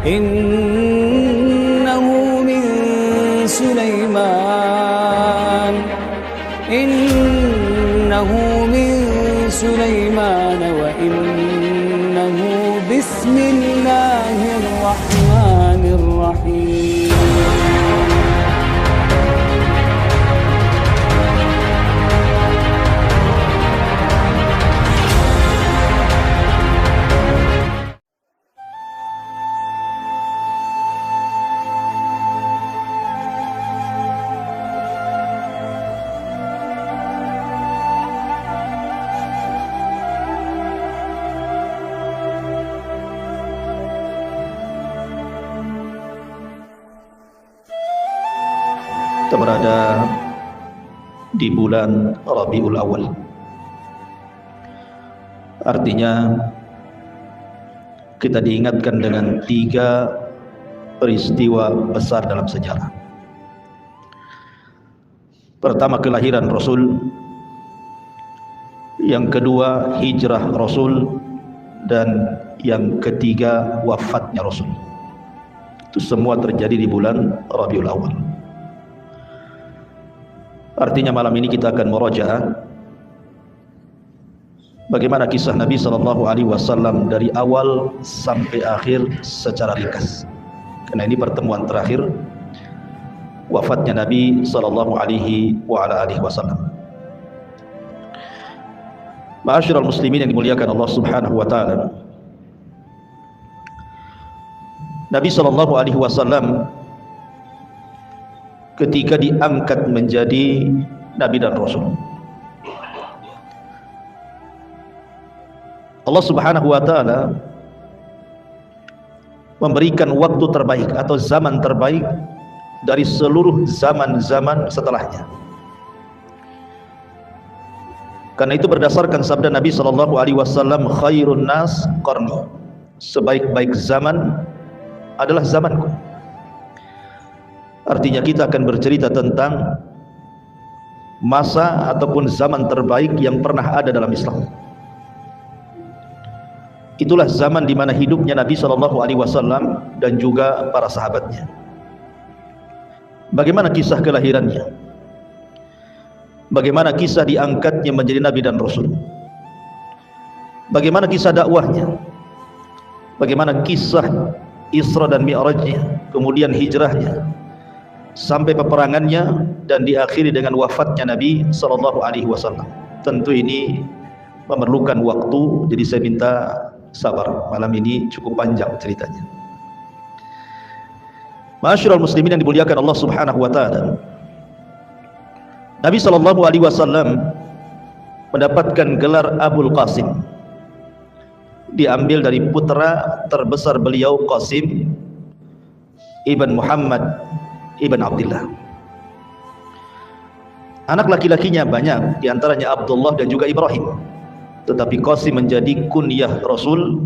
إنه من سليمان وإنه بسم الله الرحمن الرحيم. Kita berada di bulan Rabiul Awal. Artinya kita diingatkan dengan 3 peristiwa besar dalam sejarah. Pertama, kelahiran Rasul. Yang kedua, hijrah Rasul. Dan yang ketiga, wafatnya Rasul. Itu semua terjadi di bulan Rabiul Awal. Artinya malam ini kita akan murajaah bagaimana kisah Nabi SAW dari awal sampai akhir secara ringkas. Karena ini pertemuan terakhir wafatnya Nabi SAW. Ma'asyiral muslimin yang dimuliakan Allah Subhanahu wa taala. Nabi SAW ketika diangkat menjadi Nabi dan Rasul, Allah Subhanahu wa ta'ala memberikan waktu terbaik atau zaman terbaik dari seluruh zaman-zaman setelahnya. Karena itu berdasarkan sabda Nabi SAW, khairun nas qarni, sebaik-baik zaman adalah zamanku. Artinya kita akan bercerita tentang masa ataupun zaman terbaik yang pernah ada dalam Islam. Itulah zaman di mana hidupnya Nabi SAW dan juga para sahabatnya. Bagaimana kisah kelahirannya? Bagaimana kisah diangkatnya menjadi Nabi dan Rasul? Bagaimana kisah dakwahnya? Bagaimana kisah Isra dan Mi'rajnya? Kemudian hijrahnya sampai peperangannya dan diakhiri dengan wafatnya Nabi SAW. Tentu ini memerlukan waktu, jadi saya minta sabar. Malam ini cukup panjang ceritanya. Ma'asyiral muslimin yang dimuliakan Allah Subhanahu wa taala. Nabi SAW mendapatkan gelar Abul Qasim. Diambil dari putra terbesar beliau, Qasim ibn Muhammad ibn Abdullah. Anak laki-lakinya banyak, diantaranya Abdullah dan juga Ibrahim. Tetapi Qasim menjadi kunyah Rasul,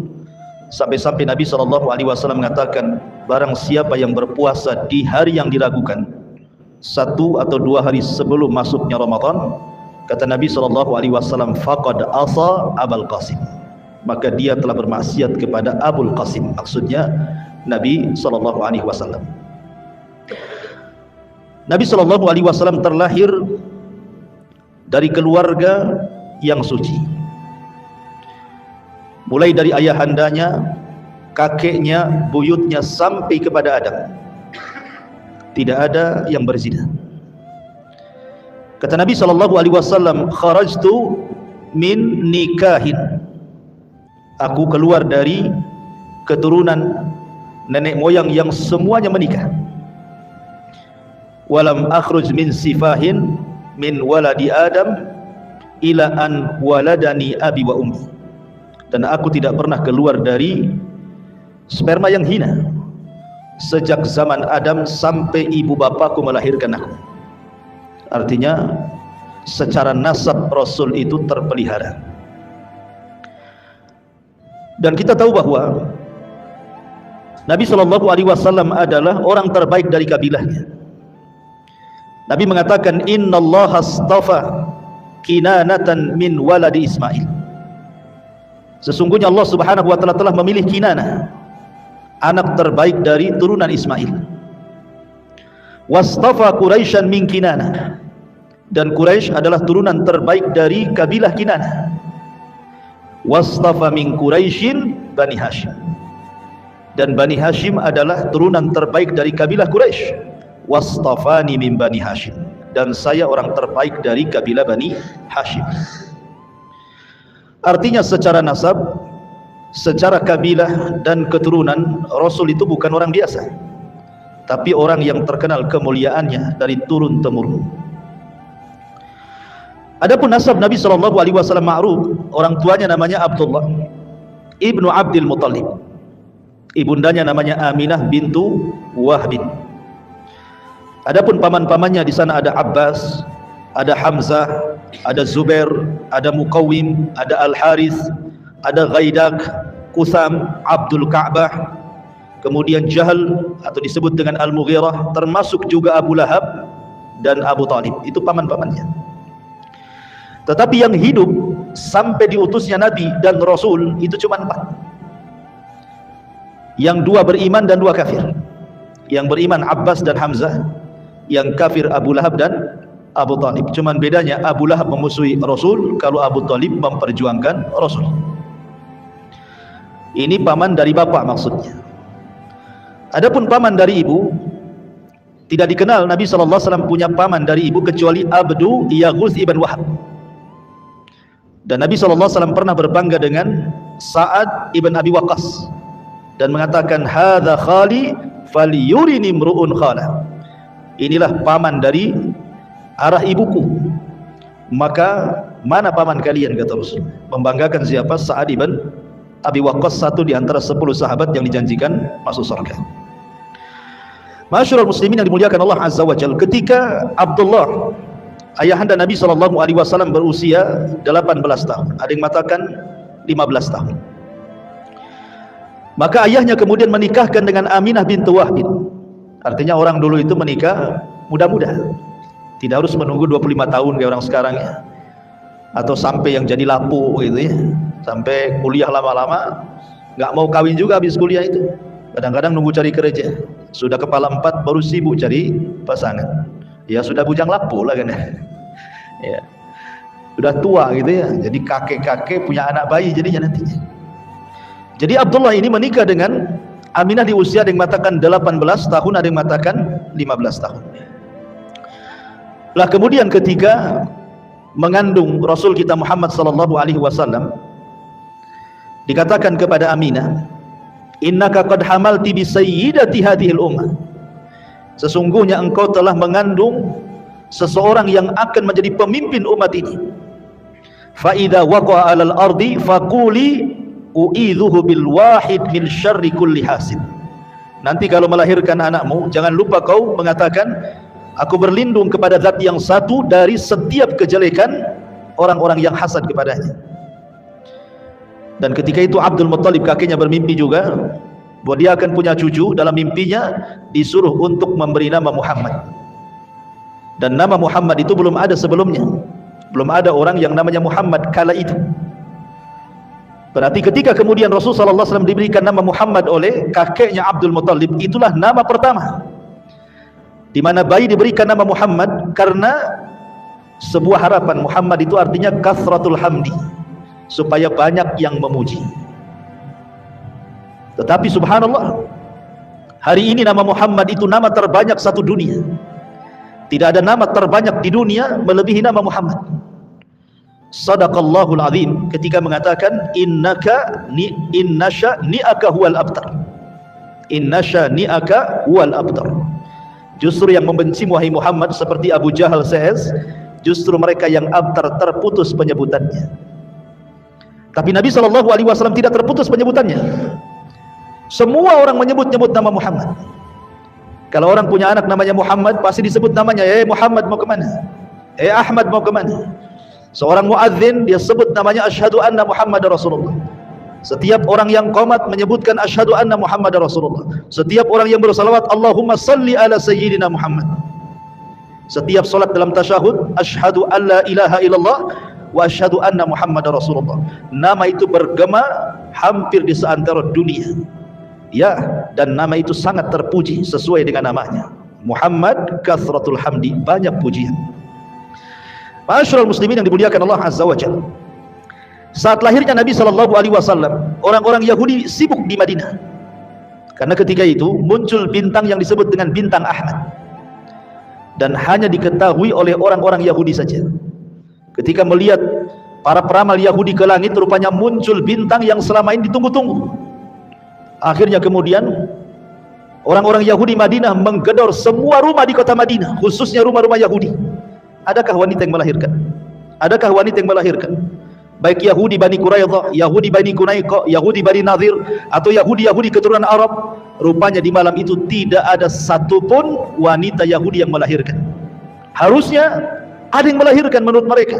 sampai-sampai Nabi SAW mengatakan, barang siapa yang berpuasa di hari yang diragukan, 1 atau 2 hari sebelum masuknya Ramadan, kata Nabi SAW, faqad asa Abul Qasim, maka dia telah bermaksiat kepada Abul Qasim, maksudnya Nabi SAW. Nabi SAW terlahir dari keluarga yang suci, mulai dari ayahandanya, kakeknya, buyutnya, sampai kepada Adam. Tidak ada yang berzina. Kata Nabi SAW, kharajtu min nikahin, aku keluar dari keturunan nenek moyang yang semuanya menikah. Walam akhruj min sifahin min waladi Adam ila an waladani abi wa ummi, dan aku tidak pernah keluar dari sperma yang hina sejak zaman Adam sampai ibu bapakku melahirkan aku. Artinya secara nasab Rasul itu terpelihara. Dan kita tahu bahwa Nabi SAW adalah orang terbaik dari kabilahnya. Nabi mengatakan, innallaha astafa Kinanatan min waladi Ismail. Sesungguhnya Allah Subhanahu wa taala telah memilih Kinanah anak terbaik dari turunan Ismail. Wastafa Quraisyan min Kinanah, dan Quraisy adalah turunan terbaik dari kabilah Kinanah. Wastafa min Quraisyin Bani Hashim, dan Bani Hashim adalah turunan terbaik dari kabilah Quraisy. Wastafani min Bani Hashim, dan saya orang terbaik dari kabilah Bani Hashim. Artinya secara nasab, secara kabilah dan keturunan, Rasul itu bukan orang biasa, tapi orang yang terkenal kemuliaannya dari turun temurun. Adapun nasab Nabi SAW ma'ruf, orang tuanya namanya Abdullah ibnu Abdul Muttalib, ibundanya namanya Aminah bintu Wahbin. Adapun paman-pamannya di sana ada Abbas, ada Hamzah, ada Zubair, ada Muqawwim, ada Al-Harith, ada Ghaidak, Kusam, Abdul Ka'bah, kemudian Jahal atau disebut dengan Al-Mughirah, termasuk juga Abu Lahab dan Abu Talib. Itu paman-pamannya. Tetapi yang hidup sampai diutusnya Nabi dan Rasul itu cuma 4. Yang 2 beriman dan 2 kafir. Yang beriman Abbas dan Hamzah, yang kafir Abu Lahab dan Abu Talib. Cuman bedanya Abu Lahab memusuhi Rasul, kalau Abu Talib memperjuangkan Rasul. Ini paman dari bapak maksudnya. Adapun paman dari ibu, tidak dikenal Nabi SAW punya paman dari ibu kecuali Abdu Yaghuth ibn Wahab. Dan Nabi SAW pernah berbangga dengan Sa'ad ibn Abi Waqqas dan mengatakan, hadza khali falyurini mru'un khala. Inilah paman dari arah ibuku, maka mana paman kalian, kata Rasul. Membanggakan siapa? Sa'ad ibn Abi Waqqas, satu di antara 10 sahabat yang dijanjikan masuk surga. Masyarul muslimin yang dimuliakan Allah Azza wa Jalla, ketika Abdullah ayahanda Nabi SAW berusia 18 tahun, ada yang mengatakan 15 tahun, maka ayahnya kemudian menikahkan dengan Aminah bintu Wahbin. Artinya orang dulu itu menikah muda-muda, tidak harus menunggu 25 tahun kayak orang sekarang ya, atau sampai yang jadi lapu gitu ya, sampai kuliah lama-lama nggak mau kawin juga habis kuliah itu. Kadang-kadang nunggu cari kerja, sudah kepala 4 baru sibuk cari pasangan. Ya sudah bujang lapuk lah kan ya, sudah tua gitu ya, jadi kakek-kakek punya anak bayi jadinya nantinya. Jadi Abdullah ini menikah dengan Aminah di usia ada yang mengatakan 18 tahun, ada yang mengatakan 15 tahun. Lah kemudian ketika mengandung Rasul kita Muhammad SAW, dikatakan kepada Aminah, innaka qad hamalti bi sayyidati hadhil ummah, sesungguhnya engkau telah mengandung seseorang yang akan menjadi pemimpin umat ini. Fa idza waqa'a 'alal ardi faquli u'idzuhu bil wahid min syarri kulli hasid. Nanti kalau melahirkan anakmu, jangan lupa kau mengatakan, aku berlindung kepada zat yang satu dari setiap kejelekan orang-orang yang hasad kepadanya. Dan ketika itu Abdul Muttalib kakeknya bermimpi juga bahwa dia akan punya cucu. Dalam mimpinya disuruh untuk memberi nama Muhammad, dan nama Muhammad itu belum ada sebelumnya, belum ada orang yang namanya Muhammad kala itu. Berarti ketika kemudian Rasulullah SAW diberikan nama Muhammad oleh kakeknya Abdul Muttalib, itulah nama pertama di mana bayi diberikan nama Muhammad, karena sebuah harapan. Muhammad itu artinya kathratul hamdi, supaya banyak yang memuji. Tetapi subhanallah, hari ini nama Muhammad itu nama terbanyak satu dunia. Tidak ada nama terbanyak di dunia melebihi nama Muhammad. Sadaqallahul azim ketika mengatakan innaka innasha ni'aka huwal abtar. Innasha ni'aka huwal abtar. Justru yang membenci wahai Muhammad seperti Abu Jahal CS, justru mereka yang abtar, terputus penyebutannya. Tapi Nabi SAW tidak terputus penyebutannya. Semua orang menyebut-nyebut nama Muhammad. Kalau orang punya anak namanya Muhammad, pasti disebut namanya, Muhammad mau kemana? Ahmad mau kemana? Seorang muadzin dia sebut namanya asyhadu anna Muhammad Rasulullah. Setiap orang yang qomat menyebutkan asyhadu anna Muhammad Rasulullah. Setiap orang yang bersalawat Allahumma salli ala sayyidina Muhammad. Setiap salat dalam tasyahud asyhadu an la ilaha illallah wa asyhadu anna Muhammad Rasulullah. Nama itu bergema hampir di seantero dunia. Ya, dan nama itu sangat terpuji sesuai dengan namanya. Muhammad kathratul hamdi, banyak pujian. Ma'asyiral muslimin yang dimuliakan Allah Azza wa Jalla. Saat lahirnya Nabi SAW, orang-orang Yahudi sibuk di Madinah. Karena ketika itu muncul bintang yang disebut dengan bintang Ahmad. Dan hanya diketahui oleh orang-orang Yahudi saja. Ketika melihat para peramal Yahudi ke langit, rupanya muncul bintang yang selama ini ditunggu-tunggu. Akhirnya kemudian orang-orang Yahudi Madinah menggedor semua rumah di kota Madinah, khususnya rumah-rumah Yahudi. Adakah wanita yang melahirkan? Adakah wanita yang melahirkan? Baik Yahudi Bani Quraidah, Yahudi Bani Qunaiqa, Yahudi Bani Nadir, atau Yahudi keturunan Arab. Rupanya di malam itu tidak ada satupun wanita Yahudi yang melahirkan. Harusnya ada yang melahirkan menurut mereka,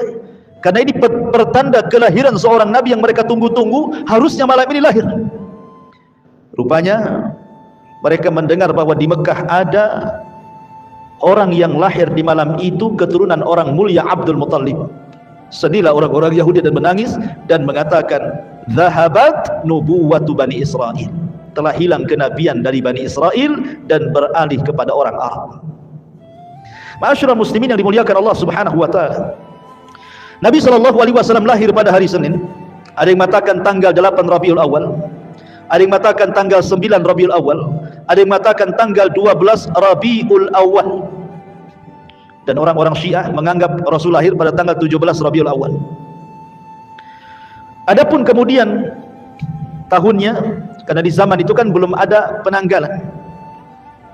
karena ini pertanda kelahiran seorang Nabi yang mereka tunggu-tunggu. Harusnya malam ini lahir. Rupanya mereka mendengar bahwa di Mekah ada orang yang lahir di malam itu keturunan orang mulia Abdul Muttalib. Sedihlah orang-orang Yahudi dan menangis dan mengatakan, "Zahabat nubuwwatu Bani Israil." Telah hilang kenabian dari Bani Israel dan beralih kepada orang Arab. Ma'asyiral muslimin yang dimuliakan Allah Subhanahu wa taala. Nabi SAW lahir pada hari Senin. Ada yang mengatakan tanggal 8 Rabiul Awal. Ada yang mengatakan tanggal 9 Rabiul Awal. Ada yang mengatakan tanggal 12 Rabiul Awal. Dan orang-orang Syiah menganggap Rasul lahir pada tanggal 17 Rabiul Awal. Adapun kemudian tahunnya, karena di zaman itu kan belum ada penanggalan,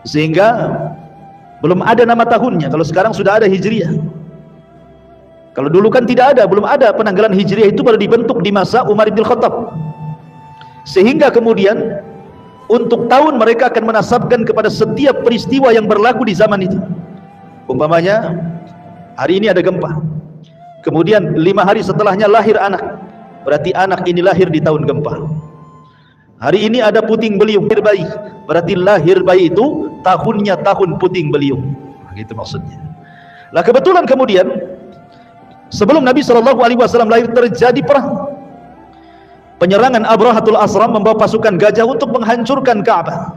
sehingga belum ada nama tahunnya. Kalau sekarang sudah ada Hijriah. Kalau dulu kan tidak ada, belum ada penanggalan Hijriah, itu baru dibentuk di masa Umar bin Khattab. Sehingga kemudian untuk tahun mereka akan menasabkan kepada setiap peristiwa yang berlaku di zaman itu. Umpamanya hari ini ada gempa, kemudian 5 hari setelahnya lahir anak, berarti anak ini lahir di tahun gempa. Hari ini ada puting beliung, lahir bayi, berarti lahir bayi itu tahunnya tahun puting beliung. Gitu maksudnya. Lah kebetulan kemudian sebelum Nabi SAW lahir terjadi perang. Penyerangan Abrahatul Asram membawa pasukan gajah untuk menghancurkan Ka'bah.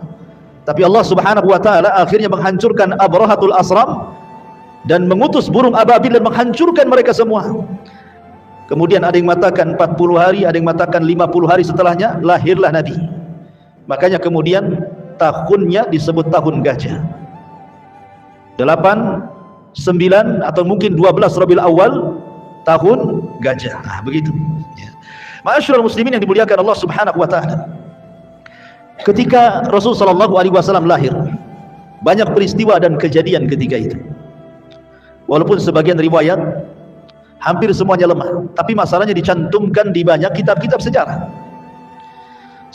Tapi Allah Subhanahu wa taala akhirnya menghancurkan Abrahatul Asram dan mengutus burung ababil dan menghancurkan mereka semua. Kemudian ada yang mengatakan 40 hari, ada yang mengatakan 50 hari setelahnya lahirlah Nabi. Makanya kemudian tahunnya disebut tahun gajah. 8, 9 atau mungkin 12 Rabiul Awal, tahun gajah. Nah, begitu. Ya. Ma'asyiral muslimin yang dimuliakan Allah Subhanahu wa taala. Ketika Rasul sallallahu alaihi wasallam lahir, banyak peristiwa dan kejadian ketika itu. Walaupun sebagian riwayat hampir semuanya lemah, tapi masalahnya dicantumkan di banyak kitab-kitab sejarah.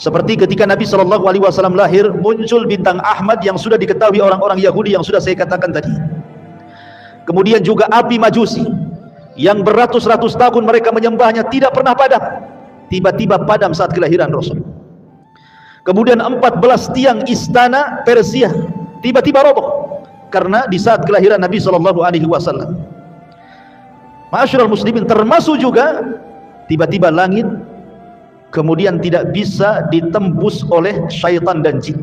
Seperti ketika Nabi sallallahu alaihi wasallam lahir, muncul bintang Ahmad yang sudah diketahui orang-orang Yahudi yang sudah saya katakan tadi. Kemudian juga api Majusi yang beratus-ratus tahun mereka menyembahnya tidak pernah padam. Tiba-tiba padam saat kelahiran Rasul. Kemudian 14 tiang istana Persia tiba-tiba roboh karena di saat kelahiran Nabi sallallahu alaihi wasallam. Ma'asyiral muslimin, termasuk juga tiba-tiba langit kemudian tidak bisa ditembus oleh syaitan dan jin.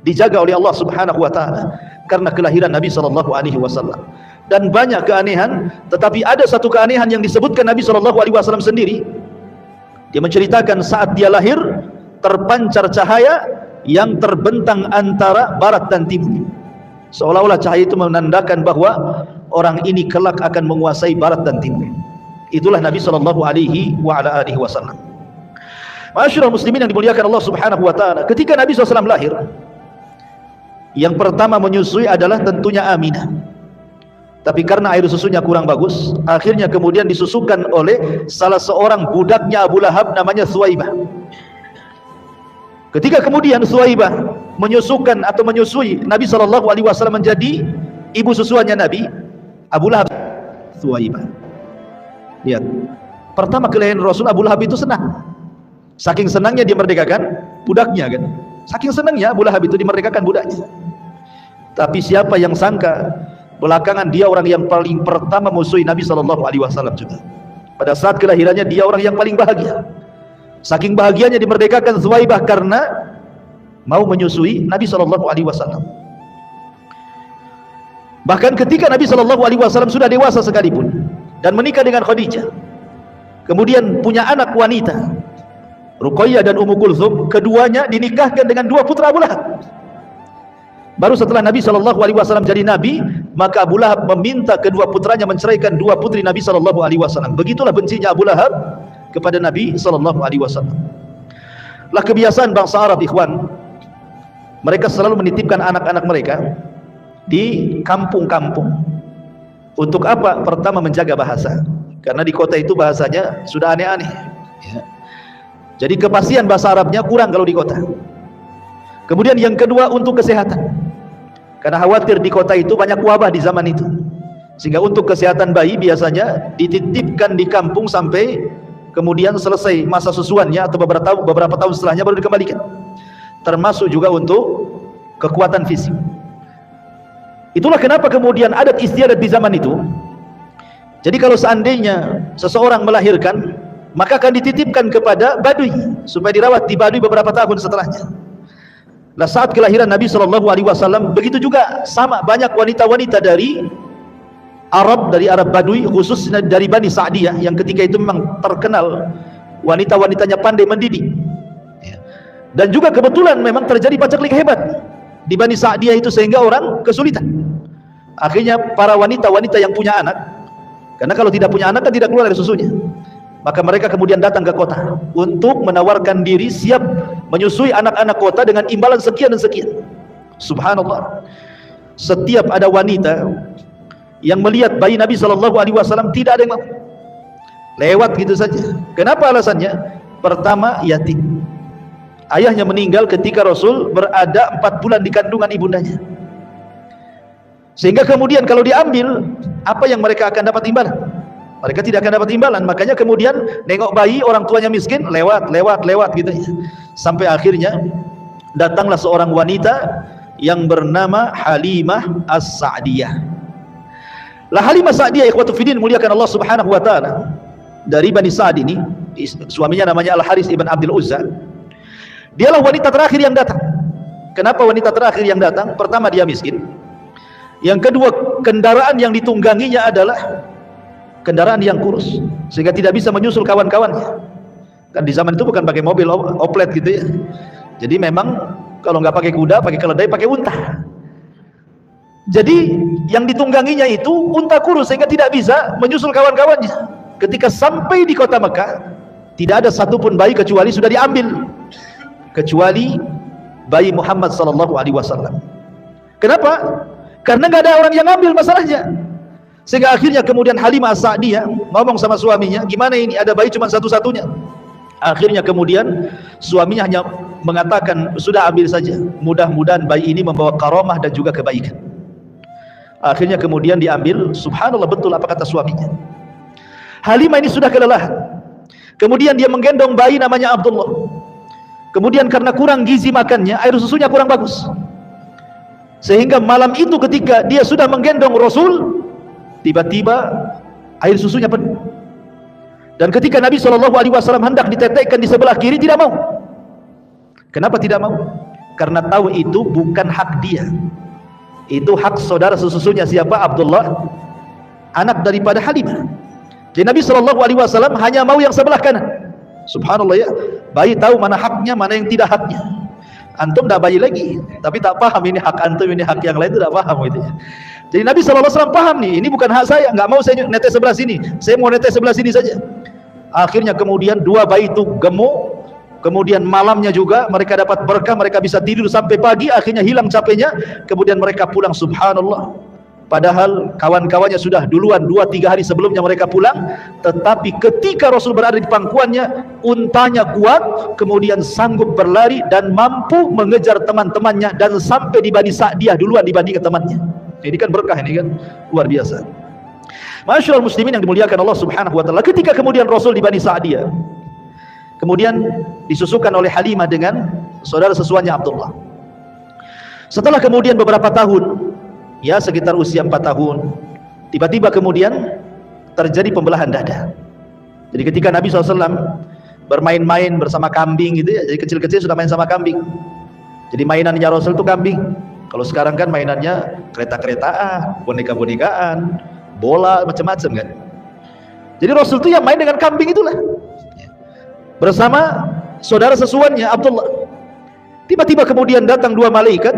Dijaga oleh Allah Subhanahu wa taala karena kelahiran Nabi sallallahu alaihi wasallam. Dan banyak keanehan, tetapi ada satu keanehan yang disebutkan Nabi sallallahu alaihi wasallam sendiri. Dia menceritakan saat dia lahir terpancar cahaya yang terbentang antara barat dan timur. Seolah-olah cahaya itu menandakan bahwa orang ini kelak akan menguasai barat dan timur. Itulah Nabi sallallahu alaihi wasallam. Ma'asyiral muslimin yang dimuliakan Allah Subhanahu wa taala, ketika Nabi SAW lahir, yang pertama menyusui adalah tentunya Aminah. Tapi karena air susunya kurang bagus, akhirnya kemudian disusukan oleh salah seorang budaknya Abu Lahab namanya Thuwaibah. Ketika kemudian Thuwaibah menyusukan atau menyusui Nabi SAW menjadi ibu susuannya Nabi, Abu Lahab Thuwaibah. Lihat, pertama kelahiran Rasul, Abu Lahab itu senang. Saking senangnya dia merdekakan budaknya kan. Saking senangnya Abu Lahab itu dimerdekakan budaknya. Tapi siapa yang sangka belakangan dia orang yang paling pertama musuhi Nabi SAW juga. Pada saat kelahirannya dia orang yang paling bahagia. Saking bahagianya dimerdekakan Thuwaibah karena mau menyusui Nabi SAW. Bahkan ketika Nabi SAW sudah dewasa sekalipun dan menikah dengan Khadijah, kemudian punya anak wanita Ruqayyah dan Ummu Kulthum, keduanya dinikahkan dengan dua putra Abu Lahab. Baru setelah Nabi SAW jadi Nabi, maka Abu Lahab meminta kedua putranya menceraikan dua putri Nabi SAW. Begitulah bencinya Abu Lahab kepada Nabi SAW. Lah kebiasaan bangsa Arab, ikhwan, mereka selalu menitipkan anak-anak mereka di kampung-kampung. Untuk apa? Pertama, menjaga bahasa, karena di kota itu bahasanya sudah aneh-aneh ya. Jadi kepastian bahasa Arabnya kurang kalau di kota. Kemudian yang kedua, untuk kesehatan, karena khawatir di kota itu banyak wabah di zaman itu, sehingga untuk kesehatan bayi biasanya dititipkan di kampung sampai kemudian selesai masa susuannya atau beberapa tahun setelahnya baru dikembalikan. Termasuk juga untuk kekuatan fisik. Itulah kenapa kemudian adat istiadat di zaman itu. Jadi kalau seandainya seseorang melahirkan, maka akan dititipkan kepada badui supaya dirawat di badui beberapa tahun setelahnya. Nah, saat kelahiran Nabi SAW begitu juga, sama, banyak wanita-wanita dari Arab, dari Arab Badui, khususnya dari Bani Sa'diyah, yang ketika itu memang terkenal wanita-wanitanya pandai mendidik. Dan juga kebetulan memang terjadi paceklik hebat di Bani Sa'diyah itu, sehingga orang kesulitan. Akhirnya para wanita-wanita yang punya anak, karena kalau tidak punya anak kan tidak keluar dari susunya, maka mereka kemudian datang ke kota untuk menawarkan diri siap menyusui anak-anak kota dengan imbalan sekian dan sekian. Subhanallah, setiap ada wanita yang melihat bayi Nabi SAW, tidak ada yang mau, lewat gitu saja. Kenapa alasannya? Pertama, yatim, ayahnya meninggal ketika Rasul berada 4 bulan di kandungan ibundanya, sehingga kemudian kalau diambil, apa yang mereka akan dapat imbalan? Mereka tidak akan dapat imbalan. Makanya kemudian nengok bayi orang tuanya miskin, lewat gitu ya. Sampai akhirnya datanglah seorang wanita yang bernama Halimah As-Sa'diyah. Lah Halimah Sa'diyah, ikhwatu fiddin, muliakan Allah Subhanahu wa taala, dari Bani Sa'd ini, suaminya namanya Al-Haris ibn Abdul Uzza. Dialah wanita terakhir yang datang. Kenapa wanita terakhir yang datang? Pertama, dia miskin. Yang kedua, kendaraan yang ditungganginya adalah kendaraan yang kurus, sehingga tidak bisa menyusul kawan-kawannya. Kan di zaman itu bukan pakai mobil oplet gitu ya. Jadi memang kalau nggak pakai kuda, pakai keledai, pakai unta. Jadi yang ditungganginya itu unta kurus, sehingga tidak bisa menyusul kawan-kawannya. Ketika sampai di kota Mekah, tidak ada satupun bayi kecuali sudah diambil, kecuali bayi Muhammad SAW. Kenapa? Karena nggak ada orang yang ambil masalahnya. Sehingga akhirnya kemudian Halimah As-Sa'diyah ngomong sama suaminya, gimana ini, ada bayi cuma satu-satunya. Akhirnya kemudian suaminya hanya mengatakan, sudah ambil saja, mudah-mudahan bayi ini membawa karamah dan juga kebaikan. Akhirnya kemudian diambil. Subhanallah, betul apa kata suaminya. Halimah ini sudah kelelahan. Kemudian dia menggendong bayi namanya Abdullah. Kemudian karena kurang gizi makannya, air susunya kurang bagus, sehingga malam itu ketika dia sudah menggendong Rasul, tiba-tiba air susunya penuh. Dan ketika Nabi SAW hendak ditetekkan di sebelah kiri, tidak mau. Kenapa tidak mau? Karena tahu itu bukan hak dia, itu hak saudara sesusunya. Siapa? Abdullah, anak daripada Halimah. Jadi Nabi SAW hanya mau yang sebelah kanan. Subhanallah ya, bayi tahu mana haknya, mana yang tidak haknya. Antum dah bayi lagi, tapi tak paham ini hak antum, ini hak yang lain, itu tak paham gitu ya. Jadi Nabi SAW paham nih, ini bukan hak saya, nggak mau saya netes sebelah sini, saya mau netes sebelah sini saja. Akhirnya kemudian dua bayi itu gemuk, kemudian malamnya juga mereka dapat berkah, mereka bisa tidur sampai pagi, akhirnya hilang capeknya, kemudian mereka pulang. Subhanallah, padahal kawan-kawannya sudah duluan 2-3 hari sebelumnya mereka pulang. Tetapi ketika Rasul berada di pangkuannya, untanya kuat, kemudian sanggup berlari dan mampu mengejar teman-temannya, dan sampai di Bani Sa'diyah duluan dibandingkan temannya. Ini kan berkah, ini kan luar biasa. Masyaallah muslimin yang dimuliakan Allah Subhanahu wa taala. Ketika kemudian Rasul di Bani Sa'diyah, kemudian disusukan oleh Halimah dengan saudara sesuanya Abdullah. Setelah kemudian beberapa tahun, ya sekitar usia 4 tahun, tiba-tiba kemudian terjadi pembelahan dada. Jadi ketika Nabi SAW bermain-main bersama kambing gitu ya, jadi kecil-kecil sudah main sama kambing. Jadi mainannya Rasul itu kambing. Kalau sekarang kan mainannya kereta-keretaan, boneka-bonekaan, bola, macam-macam kan. Jadi Rasul itu yang main dengan kambing itulah, bersama saudara sesuannya Abdullah. Tiba-tiba kemudian datang dua malaikat,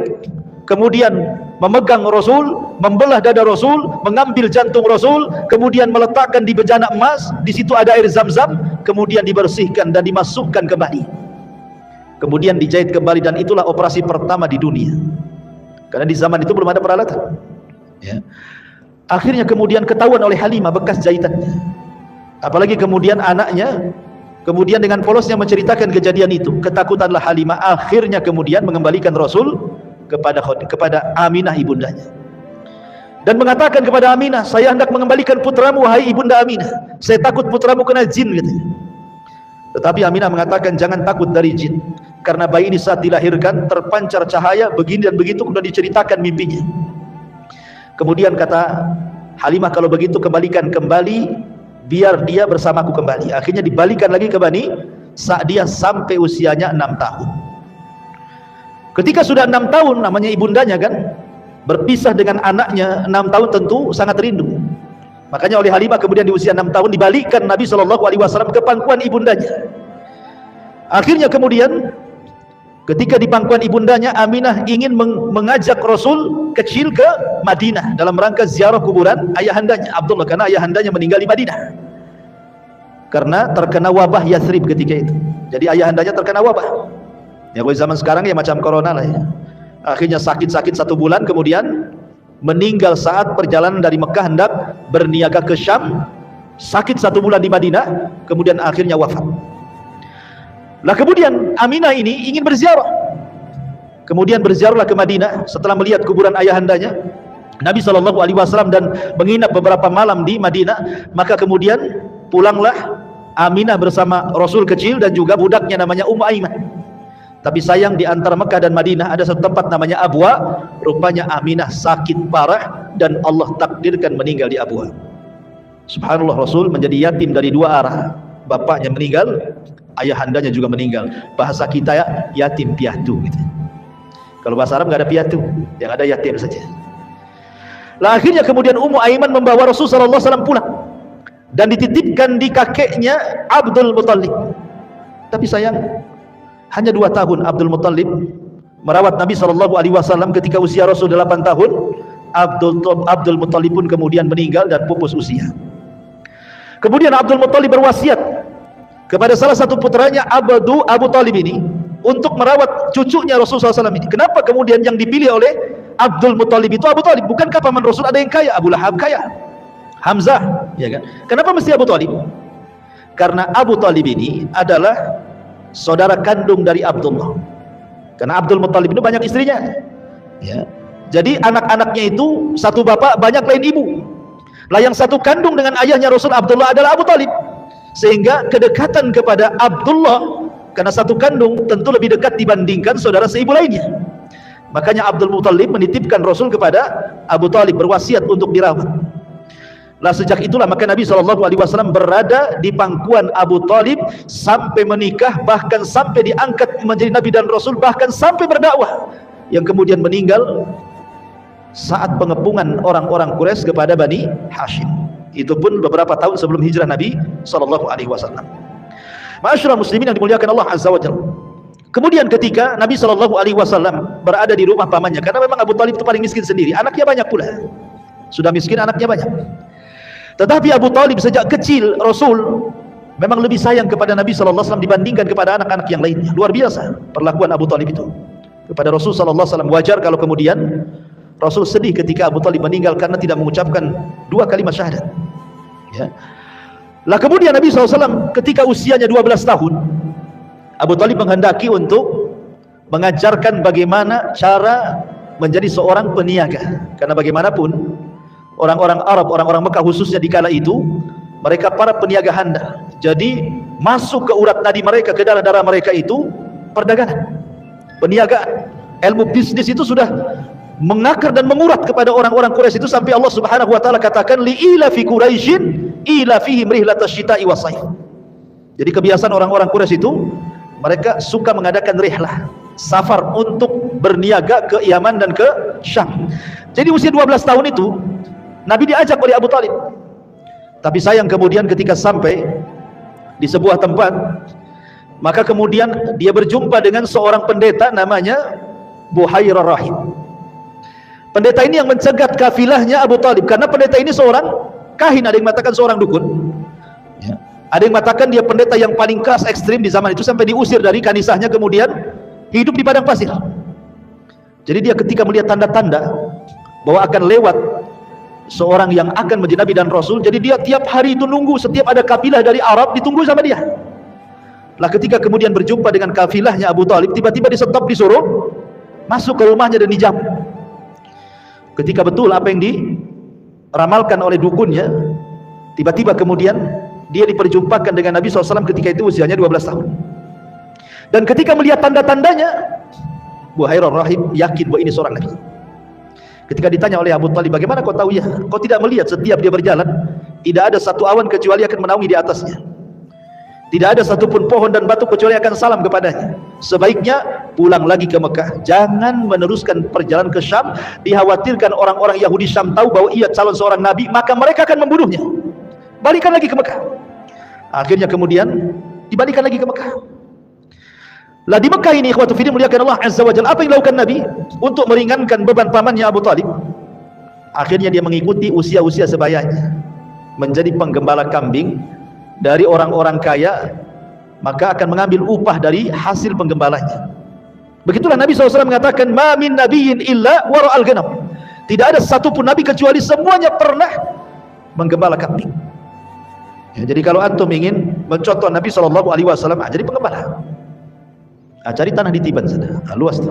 kemudian memegang Rasul, membelah dada Rasul, mengambil jantung Rasul, kemudian meletakkan di bejana emas. Di situ ada air Zam-Zam, kemudian dibersihkan dan dimasukkan kembali, kemudian dijahit kembali. Dan itulah operasi pertama di dunia, karena di zaman itu belum ada peralatan, ya. Akhirnya kemudian ketahuan oleh Halimah bekas jahitannya, apalagi kemudian anaknya kemudian dengan polosnya menceritakan kejadian itu. Ketakutanlah Halimah, akhirnya kemudian mengembalikan Rasul kepada Aminah ibundanya, dan mengatakan kepada Aminah, saya hendak mengembalikan putramu wahai ibunda Aminah, saya takut putramu kena jin, katanya. Tetapi Aminah mengatakan, jangan takut dari jin, karena bayi ini saat dilahirkan terpancar cahaya begini dan begitu, kemudian diceritakan mimpinya. Kemudian kata Halimah, kalau begitu kembalikan kembali, biar dia bersamaku kembali. Akhirnya dibalikan lagi ke Bani Sa'diyah sampai usianya 6 tahun. Ketika sudah 6 tahun, namanya ibundanya kan, berpisah dengan anaknya 6 tahun, tentu sangat rindu. Makanya oleh Halimah kemudian di usia 6 tahun dibalikkan Nabi SAW ke pangkuan ibundanya. Akhirnya kemudian ketika di pangkuan ibundanya, Aminah ingin mengajak Rasul kecil ke Madinah dalam rangka ziarah kuburan ayahandanya Abdullah, karena ayahandanya meninggal di Madinah karena terkena wabah Yathrib ketika itu. Jadi ayahandanya terkena wabah. Ya, kalau zaman sekarang ya macam corona lah ya. Akhirnya sakit-sakit 1 bulan, kemudian meninggal saat perjalanan dari Mekah hendak berniaga ke Syam. Sakit 1 bulan di Madinah, kemudian akhirnya wafat. Lah kemudian Aminah ini ingin berziarah, kemudian berziarahlah ke Madinah setelah melihat kuburan ayahandanya Nabi SAW dan menginap beberapa malam di Madinah. Maka kemudian pulanglah Aminah bersama Rasul kecil dan juga budaknya namanya Aiman. Tapi sayang di antara Mekah dan Madinah ada satu tempat namanya Abwa. Rupanya Aminah sakit parah dan Allah takdirkan meninggal di Abwa. Subhanallah, Rasul menjadi yatim dari 2 arah. Bapaknya meninggal, ayahandanya juga meninggal. Bahasa kita ya, yatim piatu gitu. Kalau bahasa Arab nggak ada piatu, yang ada yatim saja. Lah akhirnya kemudian Aiman membawa Rasulullah SAW pulang dan dititipkan di kakeknya Abdul Muttalib. Tapi sayang, hanya 2 tahun Abdul Muttalib merawat Nabi SAW. Ketika usia Rasul 8 tahun, Abdul Muttalib pun kemudian meninggal dan pupus usia. Kemudian Abdul Muttalib berwasiat kepada salah satu putranya Abu Talib ini untuk merawat cucunya Rasulullah SAW ini. Kenapa kemudian yang dipilih oleh Abdul Muttalib itu Abu Talib? Bukankah paman Rasul ada yang kaya? Abu Lahab kaya, Hamzah, ya kan? Kenapa mesti Abu Talib? Karena Abu Talib ini adalah saudara kandung dari Abdullah. Karena Abdul Muttalib itu banyak istrinya, ya. Jadi anak-anaknya itu satu bapak banyak lain ibu. Lah yang satu kandung dengan ayahnya Rasul Abdullah adalah Abu Talib. Sehingga kedekatan kepada Abdullah karena satu kandung tentu lebih dekat dibandingkan saudara seibu lainnya. Makanya Abdul Muttalib menitipkan Rasul kepada Abu Talib, berwasiat untuk dirawat. Lah sejak itulah maka Nabi SAW berada di pangkuan Abu Talib sampai menikah, bahkan sampai diangkat menjadi Nabi dan Rasul, bahkan sampai berdakwah, yang kemudian meninggal saat pengepungan orang-orang Quraisy kepada Bani Hashim. Itu pun beberapa tahun sebelum hijrah Nabi SAW. Ma'asyiral muslimin yang dimuliakan Allah Azza wa Jalla. Kemudian ketika Nabi SAW berada di rumah pamannya, karena memang Abu Talib itu paling miskin sendiri, anaknya banyak pula, sudah miskin anaknya banyak. Tetapi Abu Talib sejak kecil Rasul memang lebih sayang kepada Nabi SAW dibandingkan kepada anak-anak yang lainnya. Luar biasa perlakuan Abu Talib itu kepada Rasul SAW. Wajar kalau kemudian Rasul sedih ketika Abu Talib meninggal karena tidak mengucapkan 2 kalimat syahadat, ya. Lah kemudian Nabi SAW ketika usianya 12 tahun, Abu Talib menghendaki untuk mengajarkan bagaimana cara menjadi seorang peniaga. Karena bagaimanapun orang-orang Arab, orang-orang Mekah khususnya di kala itu, mereka para peniaga handal. Jadi masuk ke urat nadi mereka, ke darah-darah mereka itu perdagangan, peniagaan. Ilmu bisnis itu sudah mengakar dan mengurat kepada orang-orang Quraisy itu, sampai Allah Subhanahu wa taala katakan li'ila fi Quraisyin ila fihim rihlatash syita'i was sayf. Jadi kebiasaan orang-orang Quraisy itu mereka suka mengadakan rihlah, safar untuk berniaga ke Yaman dan ke Syam. Jadi usia 12 tahun itu Nabi diajak oleh Abu Talib. Tapi sayang kemudian ketika sampai di sebuah tempat, maka kemudian dia berjumpa dengan seorang pendeta namanya Buhairah Rahib. Pendeta ini yang mencegat kafilahnya Abu Talib, karena pendeta ini seorang kahin, ada yang mengatakan seorang dukun ya. Ada yang mengatakan dia pendeta yang paling keras ekstrim di zaman itu, sampai diusir dari kanisahnya, kemudian hidup di padang pasir. Jadi dia ketika melihat tanda-tanda bahwa akan lewat seorang yang akan menjadi Nabi dan Rasul, jadi dia tiap hari itu nunggu, setiap ada kafilah dari Arab ditunggu sama dia. Lah ketika kemudian berjumpa dengan kafilahnya Abu Talib, tiba-tiba disetop, disuruh masuk ke rumahnya dan dijamu. Ketika betul apa yang diramalkan oleh dukunnya, tiba-tiba kemudian dia diperjumpakan dengan Nabi SAW ketika itu usianya 12 tahun. Dan ketika melihat tanda-tandanya, Buhairah Rahib yakin bahwa ini seorang Nabi. Ketika ditanya oleh Abu Talib, bagaimana kau tahu ya? Kau tidak melihat setiap dia berjalan, tidak ada satu awan kecuali akan menaungi di atasnya. Tidak ada satupun pohon dan batu kecuali akan salam kepadanya. Sebaiknya pulang lagi ke Mekah. Jangan meneruskan perjalanan ke Syam. Dikhawatirkan orang-orang Yahudi Syam tahu bahwa ia calon seorang Nabi, maka mereka akan membunuhnya. Balikan lagi ke Mekah. Akhirnya kemudian dibalikan lagi ke Mekah. Lah di Mekah ini, ikhwatu fillah muliakan Allah Azza wa Jalla, apa yang dilakukan Nabi untuk meringankan beban pamannya Abu Talib? Akhirnya dia mengikuti usia-usia sebayanya, menjadi penggembala kambing dari orang-orang kaya, maka akan mengambil upah dari hasil penggembalanya. Begitulah Nabi SAW mengatakan, ma min nabiyyin illa wara'al ghanam. Tidak ada satupun Nabi kecuali semuanya pernah menggembala kambing. Ya, jadi kalau antum ingin mencontoh Nabi SAW, jadi penggembala. Cari tanah di Tiban sana, luas tuh,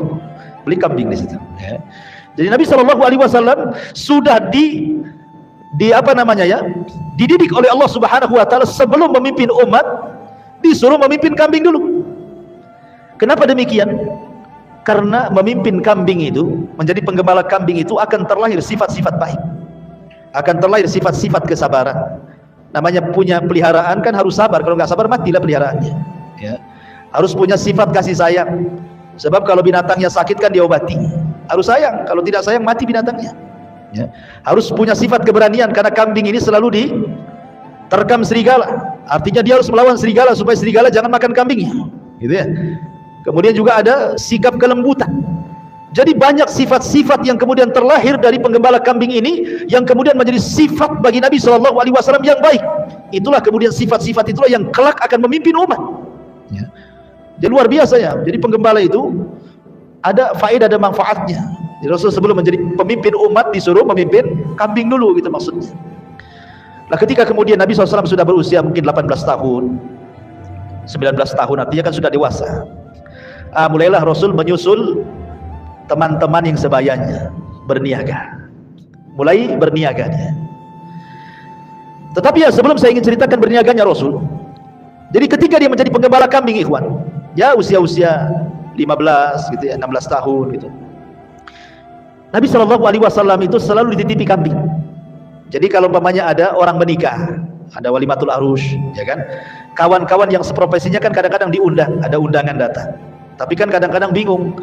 beli kambing di situ. Ya. Jadi Nabi SAW sudah dididik oleh Allah Subhanahu Wa Taala sebelum memimpin umat, disuruh memimpin kambing dulu. Kenapa demikian? Karena memimpin kambing itu, menjadi penggembala kambing itu akan terlahir sifat-sifat baik, akan terlahir sifat-sifat kesabaran. Namanya punya peliharaan kan harus sabar, kalau nggak sabar matilah peliharaannya. Ya. Harus punya sifat kasih sayang, sebab kalau binatangnya sakit kan diobati. Harus sayang, kalau tidak sayang mati binatangnya. Ya. Harus punya sifat keberanian, karena kambing ini selalu diterkam serigala. Artinya dia harus melawan serigala supaya serigala jangan makan kambingnya, gitu ya. Kemudian juga ada sikap kelembutan. Jadi banyak sifat-sifat yang kemudian terlahir dari penggembala kambing ini, yang kemudian menjadi sifat bagi Nabi SAW yang baik. Itulah kemudian sifat-sifat itulah yang kelak akan memimpin umat. Ya. Jadi luar biasa ya. Jadi penggembala itu ada faedah dan manfaatnya. Jadi Rasul sebelum menjadi pemimpin umat disuruh memimpin kambing dulu, gitu maksudnya. Nah ketika kemudian Nabi SAW sudah berusia mungkin 18 tahun 19 tahun, artinya kan sudah dewasa. Mulailah Rasul menyusul teman-teman yang sebayanya berniaga. Mulai berniaga dia. Tetapi ya sebelum saya ingin ceritakan berniaganya Rasul, jadi ketika dia menjadi penggembala kambing, ikhwan, ya usia-usia 15 gitu ya, 16 tahun gitu. Nabi SAW itu selalu dititipi kambing. Jadi kalau umpamanya ada orang menikah, ada walimatul arus, ya kan, kawan-kawan yang seprofesinya kan kadang-kadang diundang, ada undangan datang. Tapi kan kadang-kadang bingung,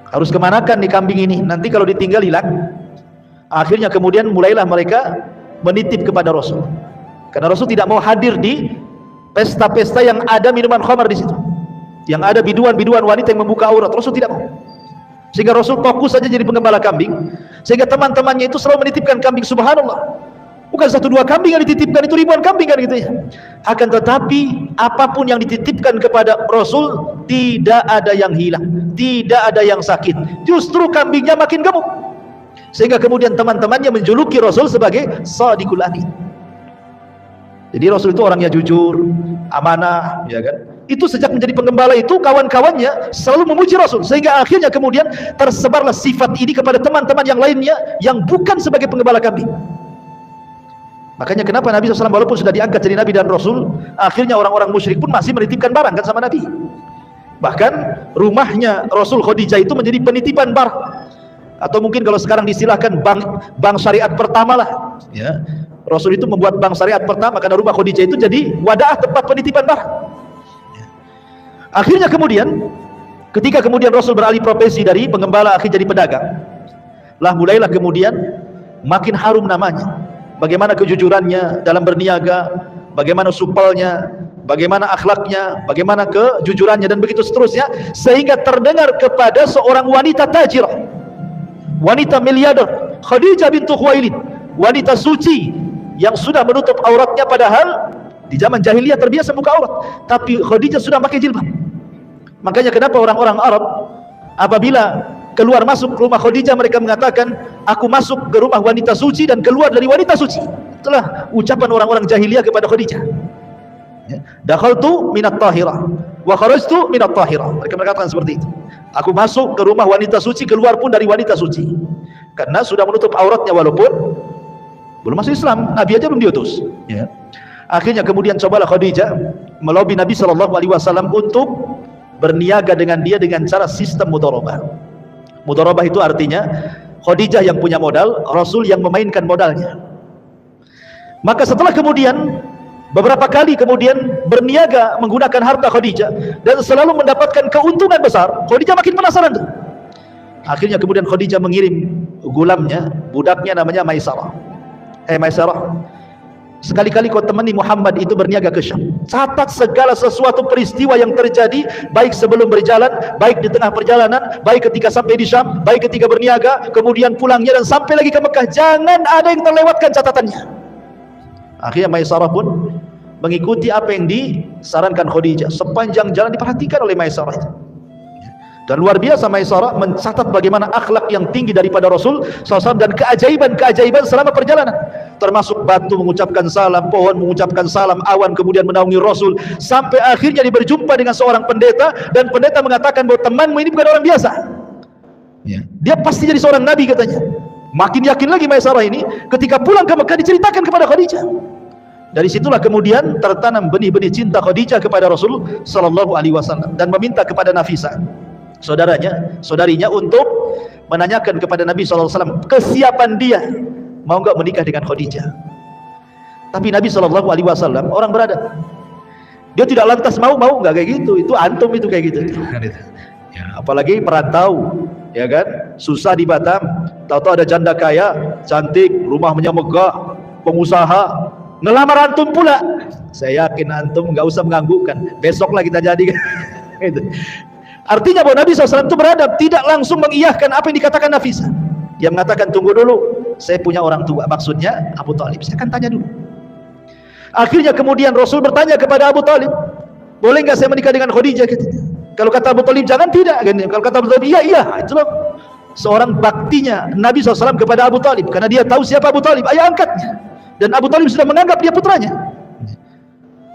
harus kemanakan nih kambing ini, nanti kalau ditinggal hilang. Akhirnya kemudian mulailah mereka menitip kepada Rasul, karena Rasul tidak mau hadir di pesta-pesta yang ada minuman khamar di situ, yang ada biduan-biduan wanita yang membuka aurat. Rasul tidak mau. Sehingga Rasul fokus saja jadi penggembala kambing. Sehingga teman-temannya itu selalu menitipkan kambing. Subhanallah, bukan 1-2 kambing yang dititipkan, itu ribuan kambing kan gitu ya. Akan tetapi apapun yang dititipkan kepada Rasul, tidak ada yang hilang, tidak ada yang sakit, justru kambingnya makin gemuk. Sehingga kemudian teman-temannya menjuluki Rasul sebagai Shadiqul Amin. Jadi Rasul itu orangnya jujur, amanah, ya kan. Itu sejak menjadi penggembala itu kawan-kawannya selalu memuji Rasul, sehingga akhirnya kemudian tersebarlah sifat ini kepada teman-teman yang lainnya yang bukan sebagai penggembala kambing. Makanya kenapa Nabi SAW walaupun sudah diangkat jadi Nabi dan Rasul, akhirnya orang-orang musyrik pun masih menitipkan barang kan sama Nabi. Bahkan rumahnya Rasul Khadijah itu menjadi penitipan barang, atau mungkin kalau sekarang disilahkan bank syariat pertama lah, ya. Rasul itu membuat bank syariat pertama karena rumah Khadijah itu jadi wadah tempat penitipan barang. Akhirnya kemudian Ketika kemudian Rasul beralih profesi dari pengembala akhirnya jadi pedagang, mulailah kemudian makin harum namanya. Bagaimana kejujurannya dalam berniaga, bagaimana supelnya, bagaimana akhlaknya, bagaimana kejujurannya, dan begitu seterusnya, sehingga terdengar kepada seorang wanita tajirah, wanita miliarder, Khadijah bintu Khuwailid, wanita suci yang sudah menutup auratnya, padahal di zaman jahiliyah terbiasa buka aurat, tapi Khadijah sudah pakai jilbab. Makanya kenapa orang-orang Arab apabila keluar masuk ke rumah Khadijah, mereka mengatakan, aku masuk ke rumah wanita suci dan keluar dari wanita suci. Itulah ucapan orang-orang jahiliyah kepada Khadijah. Dakhaltu minat tahirah wa kharajtu minat tahirah. Mereka mengatakan seperti itu. Aku masuk ke rumah wanita suci, keluar pun dari wanita suci. Karena sudah menutup auratnya walaupun belum masuk Islam, Nabi aja belum diutus. Ya. Akhirnya kemudian cobalah Khadijah melobi Nabi SAW untuk berniaga dengan dia dengan cara sistem mudharabah. Mudharabah itu artinya Khadijah yang punya modal, Rasul yang memainkan modalnya. Maka setelah kemudian beberapa kali kemudian berniaga menggunakan harta Khadijah dan selalu mendapatkan keuntungan besar, Khadijah makin penasaran tuh. Akhirnya kemudian Khadijah mengirim gulamnya, budaknya namanya Maisarah. Maisarah, sekali-kali kau temani Muhammad itu berniaga ke Syam. Catat segala sesuatu peristiwa yang terjadi, baik sebelum berjalan, baik di tengah perjalanan, baik ketika sampai di Syam, baik ketika berniaga, kemudian pulangnya dan sampai lagi ke Mekah. Jangan ada yang terlewatkan catatannya. Akhirnya Maisarah pun mengikuti apa yang disarankan Khadijah. Sepanjang jalan diperhatikan oleh Maisarah itu. Dan luar biasa Maisarah mencatat bagaimana akhlak yang tinggi daripada Rasul SAW dan keajaiban-keajaiban selama perjalanan, termasuk batu mengucapkan salam, pohon mengucapkan salam, awan kemudian menaungi Rasul, sampai akhirnya dia berjumpa dengan seorang pendeta, dan pendeta mengatakan bahwa temanmu ini bukan orang biasa, dia pasti jadi seorang nabi katanya. Makin yakin lagi Maisarah ini. Ketika pulang ke Mekah diceritakan kepada Khadijah. Dari situlah kemudian tertanam benih-benih cinta Khadijah kepada Rasul SAW dan meminta kepada Nafisah, saudarinya untuk menanyakan kepada Nabi SAW kesiapan dia mau enggak menikah dengan Khadijah. Tapi Nabi SAW orang beradab, dia tidak lantas mau enggak kayak gitu. Itu antum itu kayak gitu. Ya, apalagi perantau, ya kan, susah di Batam, tahu-tahu ada janda kaya, cantik, rumahnya megah, pengusaha, ngelamar antum pula. Saya yakin antum enggak usah menganggukkan, besoklah kita jadi. Gitu. Artinya bahwa Nabi SAW itu beradab, tidak langsung mengiyahkan apa yang dikatakan Nafisah. Dia mengatakan, tunggu dulu, saya punya orang tua, maksudnya Abu Talib, saya akan tanya dulu. Akhirnya kemudian Rasul bertanya kepada Abu Talib, boleh nggak saya menikah dengan Khadijah? Kalau kata Abu Talib jangan, tidak. Kalau kata Abu Talib iya. Itulah seorang baktinya Nabi SAW kepada Abu Talib, karena dia tahu siapa Abu Talib, ayah angkatnya, dan Abu Talib sudah menganggap dia putranya.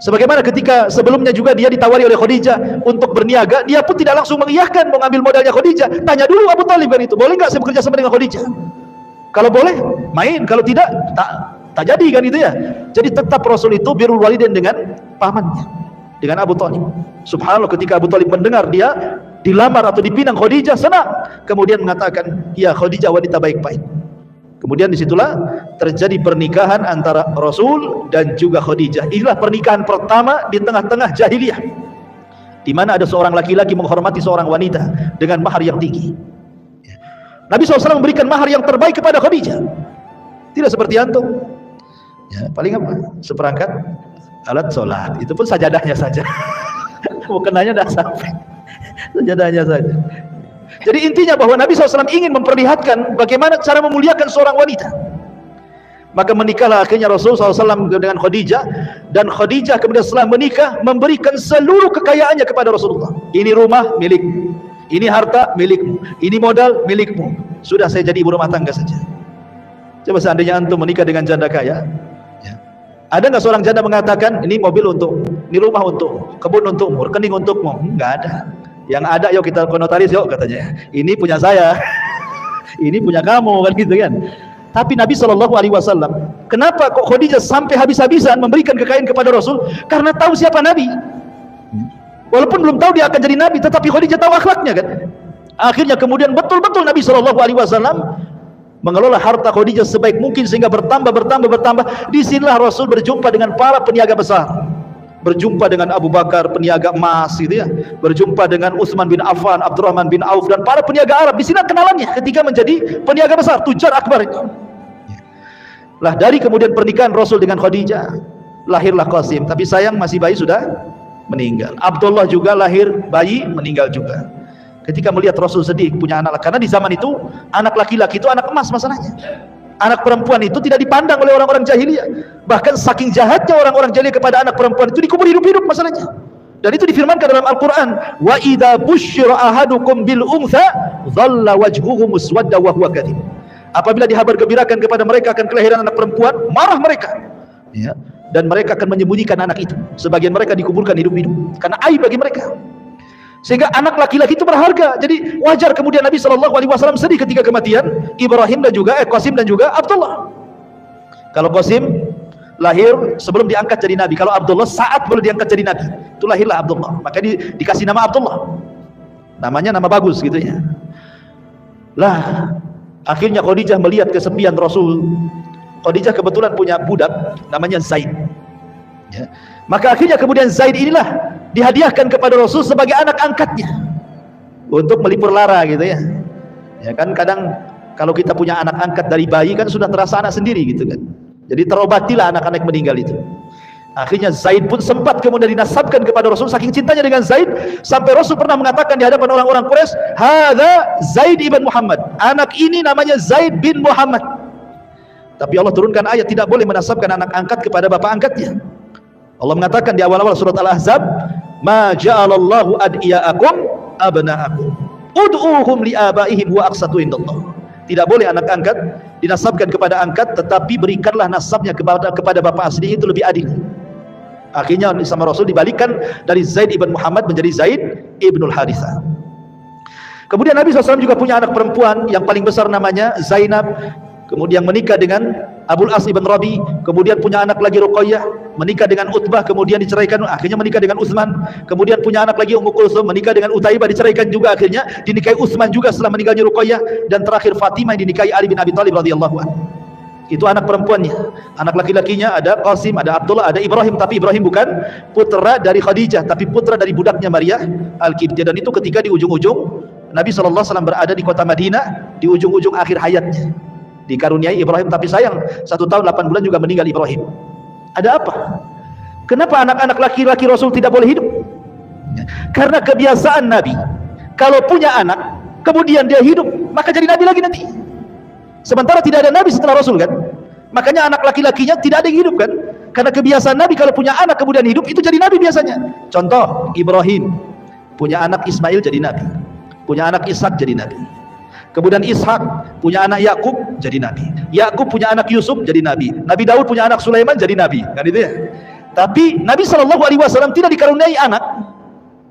Sebagaimana ketika sebelumnya juga dia ditawari oleh Khadijah untuk berniaga, dia pun tidak langsung mengiyahkan mau ngambil modalnya Khadijah. Tanya dulu Abu Talib kan itu, boleh nggak saya bekerja sama dengan Khadijah? Kalau boleh, main. Kalau tidak, tak jadi kan itu ya. Jadi tetap Rasul itu birrul walidain dengan pamannya, dengan Abu Talib. Subhanallah, ketika Abu Talib mendengar dia dilamar atau dipinang Khadijah, senang. Kemudian mengatakan, ya Khadijah wanita baik-baik. Kemudian disitulah terjadi pernikahan antara Rasul dan juga Khadijah. Inilah pernikahan pertama di tengah-tengah jahiliyah, di mana ada seorang laki-laki menghormati seorang wanita dengan mahar yang tinggi. Nabi SAW memberikan mahar yang terbaik kepada Khadijah. Tidak seperti antum, ya, paling apa? Seperangkat alat sholat, itu pun sajadahnya saja. Bukannya dah sampai sajadahnya saja. Jadi intinya bahwa Nabi SAW ingin memperlihatkan bagaimana cara memuliakan seorang wanita. Maka menikahlah akhirnya Rasul SAW dengan Khadijah, dan Khadijah kemudian setelah menikah memberikan seluruh kekayaannya kepada Rasulullah. Ini rumah milikmu, ini harta milikmu, ini modal milikmu. Sudah, saya jadi ibu rumah tangga saja. Coba seandainya antum menikah dengan janda kaya, ya, ada nggak seorang janda mengatakan ini mobil untuk, ini rumah untuk, kebun untukmu, rekening untukmu? Nggak ada. Yang ada, yuk kita ke notaris yuk, katanya. Ini punya saya, ini punya kamu, kan gitu kan. Tapi Nabi SAW, kenapa kok Khadijah sampai habis-habisan memberikan kekayaan kepada Rasul? Karena tahu siapa Nabi. Walaupun belum tahu dia akan jadi Nabi, tetapi Khadijah tahu akhlaknya kan. Akhirnya kemudian betul-betul Nabi SAW mengelola harta Khadijah sebaik mungkin sehingga bertambah. Disinilah Rasul berjumpa dengan para peniaga besar, berjumpa dengan Abu Bakar peniaga emas gitu ya, berjumpa dengan Utsman bin Affan, Abdurrahman bin Auf dan para peniaga Arab. Di sini kenalannya ketika menjadi peniaga besar, tujar akbar itu. Lah dari kemudian pernikahan Rasul dengan Khadijah lahirlah Qasim, tapi sayang masih bayi sudah meninggal. Abdullah juga lahir bayi meninggal juga. Ketika melihat Rasul sedih punya anak, karena di zaman itu anak laki-laki itu anak emas masalahnya. Anak perempuan itu tidak dipandang oleh orang-orang jahiliyah. Bahkan saking jahatnya orang-orang jahiliyah kepada anak perempuan itu dikubur hidup-hidup masalahnya. Dan itu difirmankan dalam Al-Quran, wa idza busyira ahadukum bil untha dhalla wajhuhu muswadda wa huwa kadhib. Apabila dihabar gembirakan kepada mereka akan kelahiran anak perempuan, marah mereka. Ya. Dan mereka akan menyembunyikan anak itu. Sebagian mereka dikuburkan hidup-hidup karena aib bagi mereka. Sehingga anak laki-laki itu berharga. Jadi wajar kemudian Nabi SAW sedih ketika kematian Ibrahim dan juga Qasim dan juga Abdullah. Kalau Qasim lahir sebelum diangkat jadi Nabi, kalau Abdullah saat baru diangkat jadi Nabi, itu lahirlah Abdullah. Maka dikasih nama Abdullah. Namanya nama bagus gitu ya. Lah akhirnya Khadijah melihat kesepian Rasul. Khadijah kebetulan punya budak namanya Zaid ya. Maka akhirnya kemudian Zaid inilah dihadiahkan kepada Rasul sebagai anak angkatnya untuk melipur lara gitu ya. Ya kan kadang kalau kita punya anak angkat dari bayi kan sudah terasa anak sendiri gitu kan. Jadi terobatilah anak-anak meninggal itu. Akhirnya Zaid pun sempat kemudian dinasabkan kepada Rasul, saking cintanya dengan Zaid sampai Rasul pernah mengatakan di hadapan orang-orang Quraisy, "Hadza Zaid ibn Muhammad." Anak ini namanya Zaid bin Muhammad. Tapi Allah turunkan ayat tidak boleh menasabkan anak angkat kepada bapak angkatnya. Allah mengatakan di awal-awal surat Al-Ahzab, "Ma ja'alallahu ad'iyaakum abna'akum ud'uhum li'abaihim wa aqsatu indallah." Tidak boleh anak angkat dinasabkan kepada angkat, tetapi berikanlah nasabnya kepada bapak asli, itu lebih adil. Akhirnya sama Rasul dibalikkan dari Zaid ibn Muhammad menjadi Zaid ibnul Harithah. Kemudian Nabi SAW juga punya anak perempuan yang paling besar namanya Zainab. Kemudian menikah dengan Abul As ibn Rabi, kemudian punya anak lagi Ruqayyah, menikah dengan Utbah, kemudian diceraikan, akhirnya menikah dengan Utsman, kemudian punya anak lagi Ummu Kulsum, menikah dengan Utaibah, diceraikan juga, akhirnya dinikahi Utsman juga setelah meninggalnya Ruqayyah, dan terakhir Fatimah yang dinikahi Ali bin Abi Thalib radhiyallahu anhu. Itu anak perempuannya. Anak laki-lakinya ada Qasim, ada Abdullah, ada Ibrahim, tapi Ibrahim bukan putra dari Khadijah, tapi putra dari budaknya Maryah Al-Qibtiyah. Dan itu ketika di ujung-ujung Nabi SAW berada di kota Madinah, di ujung-ujung akhir hayatnya, dikaruniai Ibrahim, tapi sayang 1 tahun 8 bulan juga meninggal Ibrahim. Ada apa? Kenapa anak-anak laki-laki Rasul tidak boleh hidup? Karena kebiasaan Nabi, kalau punya anak kemudian dia hidup, maka jadi Nabi lagi nanti. Sementara tidak ada Nabi setelah Rasul kan, makanya anak laki-lakinya tidak ada yang hidup kan. Karena kebiasaan Nabi kalau punya anak kemudian hidup, itu jadi Nabi biasanya. Contoh, Ibrahim punya anak Ismail jadi Nabi, punya anak Ishak jadi Nabi. Kemudian Ishak punya anak Yakub jadi Nabi. Yakub punya anak Yusuf jadi Nabi. Nabi Daud punya anak Sulaiman jadi Nabi. Kan itu ya. Tapi Nabi SAW tidak dikaruniai anak.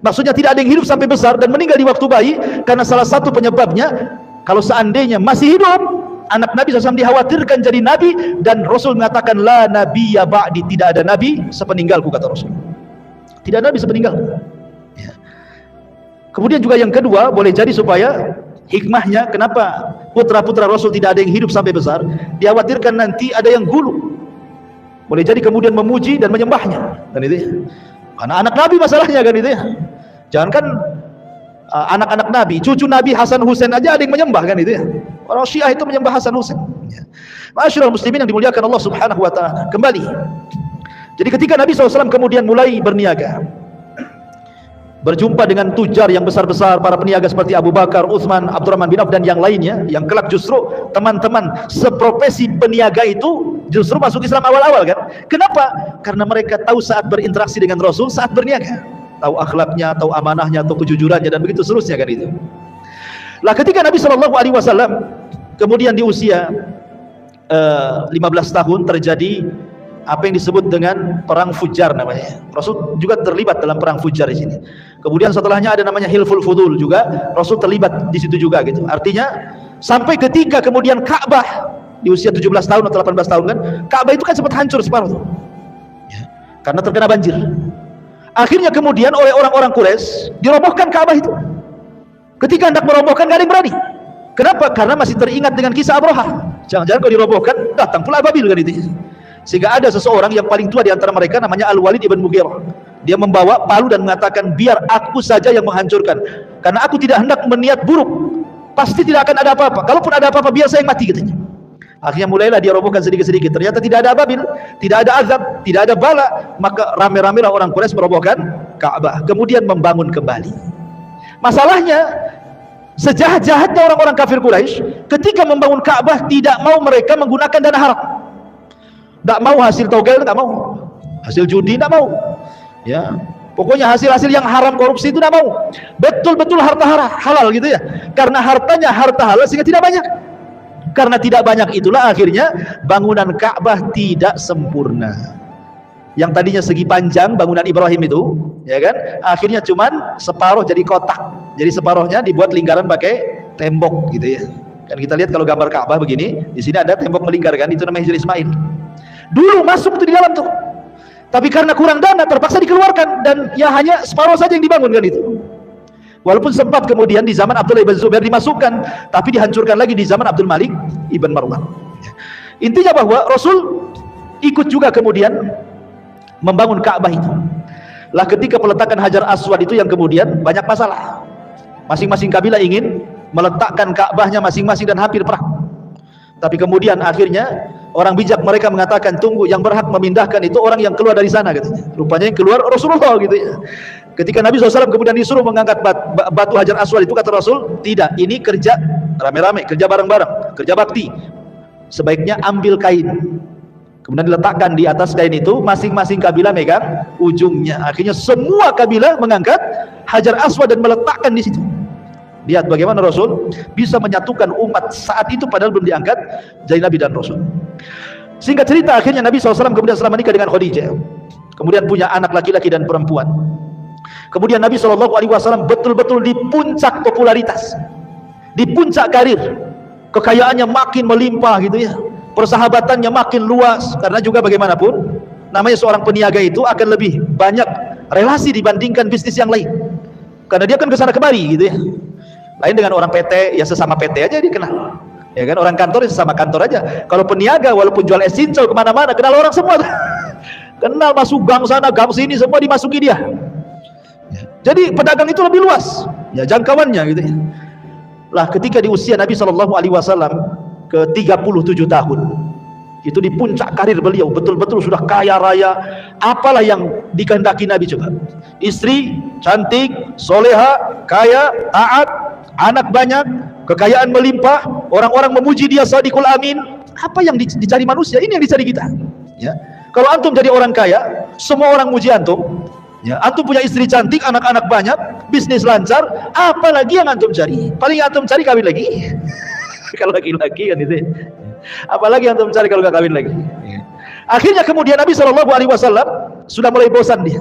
Maksudnya tidak ada yang hidup sampai besar dan meninggal di waktu bayi. Karena salah satu penyebabnya, kalau seandainya masih hidup, anak Nabi SAW dikhawatirkan jadi Nabi. Dan Rasul mengatakan, la nabiyya ba'di, tidak ada Nabi sepeninggalku, kata Rasul. Tidak ada Nabi sepeninggalku ya. Kemudian juga yang kedua, boleh jadi supaya hikmahnya kenapa putra-putra Rasul tidak ada yang hidup sampai besar, dikhawatirkan nanti ada yang gulu, boleh jadi kemudian memuji dan menyembahnya, kan itu ya. Karena anak Nabi masalahnya kan itu ya. Jangankan anak-anak Nabi, cucu Nabi Hasan Husain aja ada yang menyembah kan itu ya. Orang Syiah itu menyembah Hasan Husain ya. Ma'asyiral muslimin yang dimuliakan Allah Subhanahu wa taala. Kembali. Jadi ketika Nabi SAW kemudian mulai berniaga, berjumpa dengan tujar yang besar-besar, para peniaga seperti Abu Bakar, Utsman, Abdurrahman bin Auf dan yang lainnya, yang kelak justru teman-teman seprofesi peniaga itu justru masuk Islam awal-awal kan. Kenapa? Karena mereka tahu saat berinteraksi dengan Rasul, saat berniaga, tahu akhlaknya, tahu amanahnya, tahu kejujurannya, dan begitu seterusnya kan itu. Lah ketika Nabi SAW kemudian di usia 15 tahun terjadi apa yang disebut dengan perang Fujar namanya. Rasul juga terlibat dalam perang Fujar di sini. Kemudian setelahnya ada namanya Hilful Fudul juga, Rasul terlibat di situ juga gitu. Artinya sampai ketika kemudian Ka'bah di usia 17 tahun atau 18 tahun kan, Ka'bah itu kan sempat hancur separuh tuh. Ya, karena terkena banjir. Akhirnya kemudian oleh orang-orang Quraisy dirobohkan Ka'bah itu. Ketika hendak merobohkan gak ada yang berani. Kenapa? Karena masih teringat dengan kisah Abraha. Jangan-jangan kalau dirobohkan datang pula Ababil kan itu. Sehingga ada seseorang yang paling tua di antara mereka namanya Al-Walid ibn Mughirah. Dia membawa palu dan mengatakan, biar aku saja yang menghancurkan, karena aku tidak hendak meniat buruk. Pasti tidak akan ada apa-apa. Kalaupun ada apa-apa, biar saya yang mati, katanya. Akhirnya mulailah dia robohkan sedikit-sedikit. Ternyata tidak ada ababil, tidak ada azab, tidak ada bala. Maka rame-ramelah orang Quraisy merobohkan Ka'bah, kemudian membangun kembali. Masalahnya, sejahat-jahatnya orang-orang kafir Quraisy, ketika membangun Ka'bah tidak mau mereka menggunakan dana haram. Tidak mau hasil togel, tidak mau hasil judi, tidak mau. Ya, pokoknya hasil-hasil yang haram, korupsi itu tidak mau. Betul-betul harta halal gitu ya. Karena hartanya harta halal sehingga tidak banyak. Karena tidak banyak itulah akhirnya bangunan Ka'bah tidak sempurna. Yang tadinya segi panjang bangunan Ibrahim itu, ya kan? Akhirnya cuman separuh jadi kotak. Jadi separuhnya dibuat lingkaran pakai tembok gitu ya. Kan kita lihat kalau gambar Ka'bah begini, di sini ada tembok melingkar kan, itu namanya Hijr Ismail. Dulu masuk tuh di dalam tuh. Tapi karena kurang dana terpaksa dikeluarkan, dan ya hanya separuh saja yang dibangun kan itu. Walaupun sempat kemudian di zaman Abdullah ibn Zubair dimasukkan, tapi dihancurkan lagi di zaman Abdul Malik ibn Marwan. Intinya bahwa Rasul ikut juga kemudian membangun Ka'bah itu. Lah ketika peletakan Hajar Aswad itu yang kemudian banyak masalah. Masing-masing kabilah ingin meletakkan Ka'bahnya masing-masing dan hampir perang. Tapi kemudian akhirnya orang bijak mereka mengatakan, tunggu, yang berhak memindahkan itu orang yang keluar dari sana, katanya. Rupanya yang keluar Rasulullah gitu ya. Ketika Nabi SAW kemudian disuruh mengangkat batu Hajar Aswad itu, kata Rasul, tidak, ini kerja rame-rame, kerja bareng-bareng, kerja bakti. Sebaiknya ambil kain, kemudian diletakkan di atas kain itu, masing-masing kabilah megang ujungnya. Akhirnya semua kabilah mengangkat Hajar Aswad dan meletakkan di situ. Lihat bagaimana Rasul bisa menyatukan umat saat itu padahal belum diangkat jadi Nabi dan Rasul. Singkat cerita, akhirnya Nabi SAW kemudian setelah menikah dengan Khadijah, kemudian punya anak laki-laki dan perempuan. Kemudian Nabi SAW betul-betul di puncak popularitas, di puncak karir, kekayaannya makin melimpah gitu ya, persahabatannya makin luas. Karena juga bagaimanapun namanya seorang peniaga itu akan lebih banyak relasi dibandingkan bisnis yang lain, karena dia kan kesana kemari gitu ya. Lain dengan orang PT, ya sesama PT aja dia kenal, ya kan. Orang kantor ya sesama kantor aja. Kalau peniaga walaupun jual es cincau kemana-mana kenal orang semua, kenal, masuk gang sana gang sini semua dimasuki dia. Jadi pedagang itu lebih luas ya jangkauannya gitu ya. Lah ketika di usia Nabi SAW ke 37 tahun, itu di puncak karir beliau, betul-betul sudah kaya raya. Apalah yang dikehendaki Nabi coba? Istri cantik, soleha, kaya, taat, anak banyak, kekayaan melimpah, orang-orang memuji dia Sadiqul Amin. Apa yang dicari manusia? Ini yang dicari kita ya. Kalau antum jadi orang kaya, semua orang muji antum ya. Antum punya istri cantik, anak-anak banyak, bisnis lancar, apalagi yang antum cari? Paling antum cari kawin lagi. Kalau laki-laki kan itu, apalagi antum cari kalau gak kawin lagi. Akhirnya kemudian Nabi SAW sudah mulai bosan dia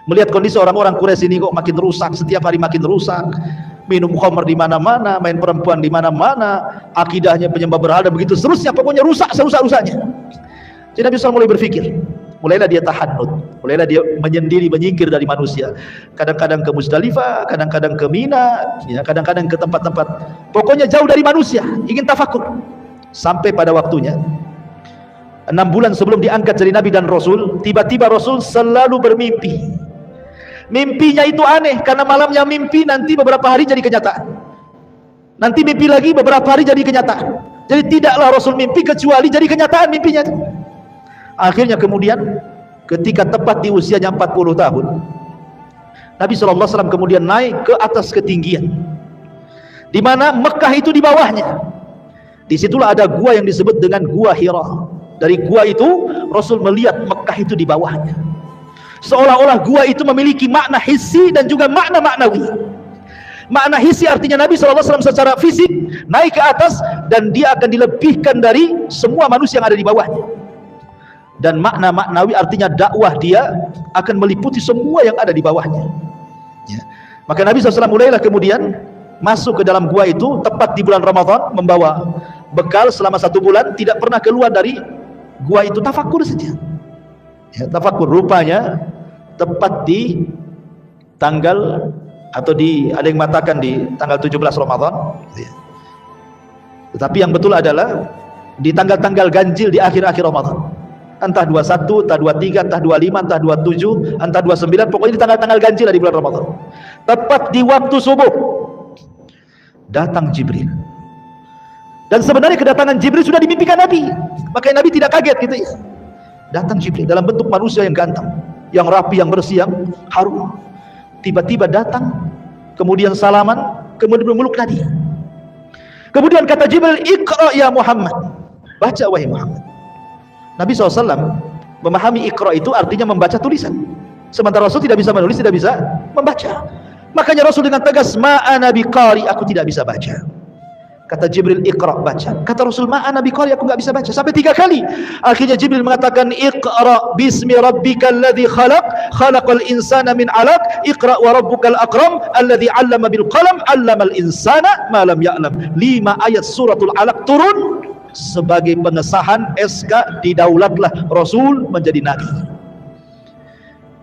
melihat kondisi orang-orang Quraisy ini kok makin rusak, setiap hari makin rusak. Minum khamr di mana-mana, main perempuan di mana-mana, akidahnya penyembah berhala, begitu seterusnya, pokoknya rusak serusak-rusaknya. Jadi Nabi SAW mulai berpikir, mulailah dia tahannut, mulailah dia menyendiri, menyingkir dari manusia. Kadang-kadang ke Musdalifah, kadang-kadang ke Mina, ya, kadang-kadang ke tempat-tempat, pokoknya jauh dari manusia, ingin tafakur. Sampai pada waktunya 6 bulan sebelum diangkat jadi Nabi dan Rasul, tiba-tiba Rasul selalu bermimpi. Mimpinya itu aneh, karena malamnya mimpi, nanti beberapa hari jadi kenyataan, nanti mimpi lagi beberapa hari jadi kenyataan. Jadi tidaklah Rasul mimpi kecuali jadi kenyataan mimpinya itu. Akhirnya kemudian ketika tepat di usianya 40 tahun, Nabi SAW kemudian naik ke atas ketinggian, di mana Mekah itu di bawahnya. Disitulah ada gua yang disebut dengan Gua Hira. Dari gua itu Rasul melihat Mekah itu di bawahnya, seolah-olah gua itu memiliki makna hissi dan juga makna maknawi. Makna hissi artinya Nabi SAW secara fisik naik ke atas dan dia akan dilebihkan dari semua manusia yang ada di bawahnya. Dan makna maknawi artinya dakwah dia akan meliputi semua yang ada di bawahnya ya. Maka Nabi SAW mulailah kemudian masuk ke dalam gua itu tepat di bulan Ramadan, membawa bekal selama 1 bulan, tidak pernah keluar dari gua itu, tafakur saja ya, tafakur. Rupanya tepat di tanggal, atau ada yang mengatakan di tanggal 17 Ramadan ya. Tetapi yang betul adalah di tanggal-tanggal ganjil di akhir-akhir Ramadan Entah 21, entah 23, entah 25, entah 27, entah 29, pokoknya di tanggal-tanggal ganjil lah di bulan Ramadan. Tepat di waktu subuh datang Jibril. Dan sebenarnya kedatangan Jibril sudah dimimpikan Nabi. Makanya Nabi tidak kaget gitu ya. Datang Jibril dalam bentuk manusia yang ganteng, yang rapi, yang bersih, yang harum. Tiba-tiba datang, kemudian salaman, kemudian memeluk Nabi. Kemudian kata Jibril, "Iqra ya Muhammad." Baca wahai Muhammad. Nabi SAW memahami Iqra itu artinya membaca tulisan. Sementara Rasul tidak bisa menulis, tidak bisa membaca. Makanya Rasul dengan tegas, "Ma'ana biqari," aku tidak bisa baca. Kata Jibril, "Iqra," baca. Kata Rasul, "Ma'ana biqari," aku nggak bisa baca. Sampai 3 kali. Akhirnya Jibril mengatakan, "Iqra bismi rabbikal ladzi khalaq, khalaqal insana min 'alaq, iqra wa rabbukal akram, alladzi 'allama bil qalam, 'allamal insana ma lam ya'lam." 5 ayat suratul Alaq turun sebagai pengesahan SK didaulatlah Rasul menjadi Nabi.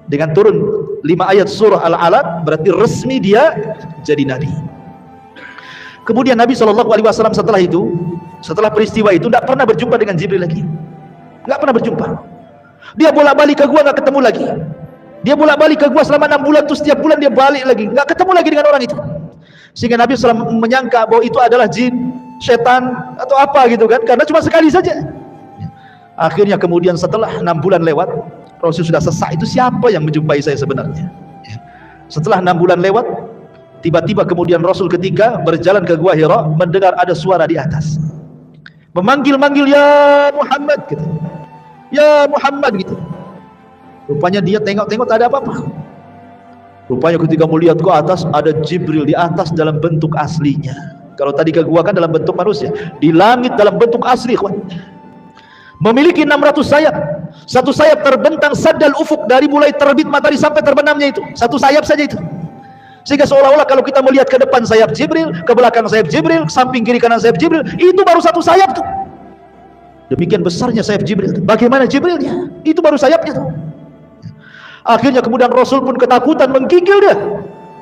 Dengan turun 5 ayat surah Al-Alaq berarti resmi dia jadi Nabi. Kemudian Nabi SAW setelah itu, setelah peristiwa itu tidak pernah berjumpa dengan Jibril lagi. Nggak pernah berjumpa. Dia bolak-balik ke gua nggak ketemu lagi. Dia bolak-balik ke gua selama 6 bulan, terus setiap bulan dia balik lagi, nggak ketemu lagi dengan orang itu. Sehingga Nabi SAW menyangka bahwa itu adalah jin, setan atau apa gitu kan, karena cuma sekali saja. Akhirnya kemudian setelah 6 bulan lewat, Rasul sudah sesak, itu siapa yang menjumpai saya sebenarnya. Setelah 6 bulan lewat, tiba-tiba kemudian Rasul ketika berjalan ke Gua Hira mendengar ada suara di atas memanggil-manggil, "Ya Muhammad," gitu. "Ya Muhammad," gitu. Rupanya dia tengok-tengok tak ada apa-apa. Rupanya ketika melihat ke atas ada Jibril di atas dalam bentuk aslinya. Kalau tadi ke gua kan dalam bentuk manusia, di langit dalam bentuk asli, kawan. Memiliki 600 sayap. Satu sayap terbentang saddal ufuk, dari mulai terbit matahari sampai terbenamnya itu. Satu sayap saja itu. Sehingga seolah-olah kalau kita melihat ke depan sayap Jibril, ke belakang sayap Jibril, samping kiri kanan sayap Jibril, itu baru satu sayap tuh. Demikian besarnya sayap Jibril. Bagaimana Jibrilnya? Itu baru sayapnya tuh. Akhirnya kemudian Rasul pun ketakutan, menggigil dia.